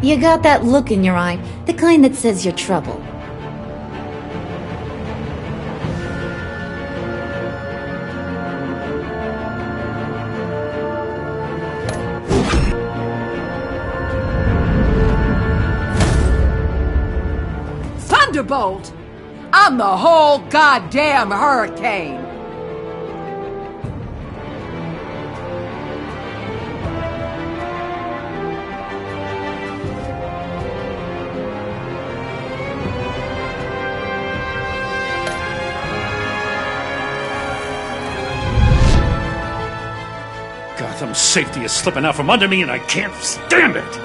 You got that look in your eye, the kind that says you're trouble. thunderbolt! I'm the whole goddamn hurricane! Gotham's safety is slipping out from under me and I can't stand it!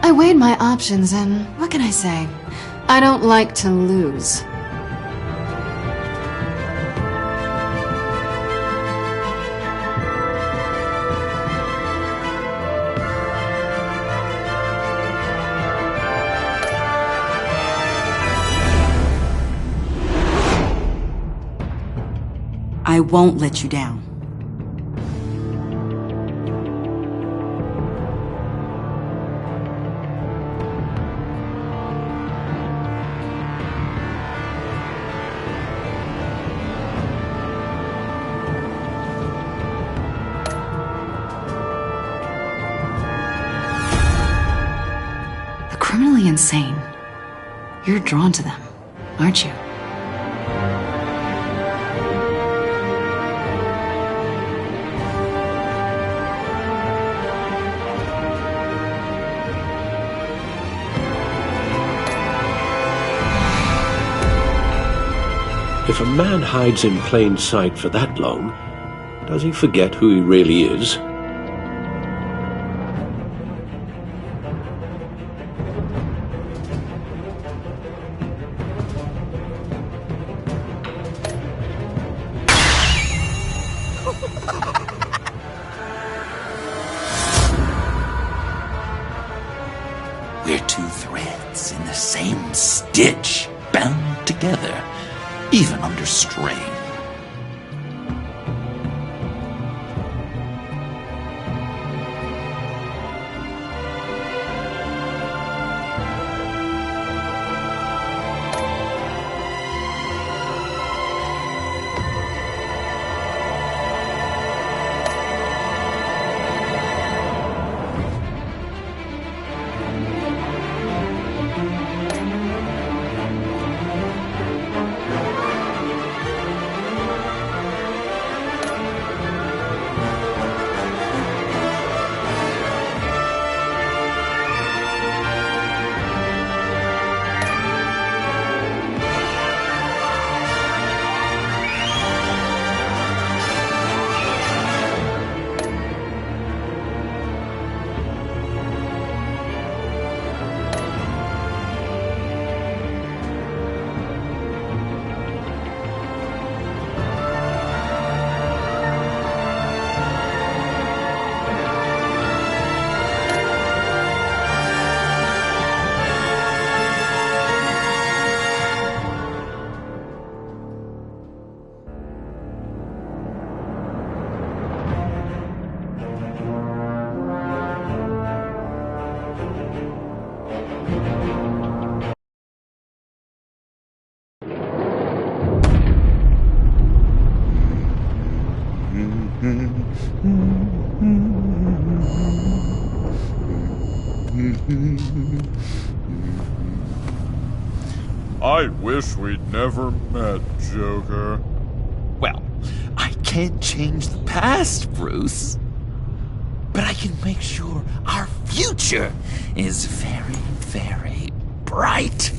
I weighed my options and what can I say? I don't like to lose. I won't let you down. The criminally insane. You're drawn to them, aren't you? If a man hides in plain sight for that long, does he forget who he really is? We're two threads in the same stitch, bound together, even under strain. I wish we'd never met, Joker. Well, I can't change the past, Bruce. But I can make sure our future is very, very bright.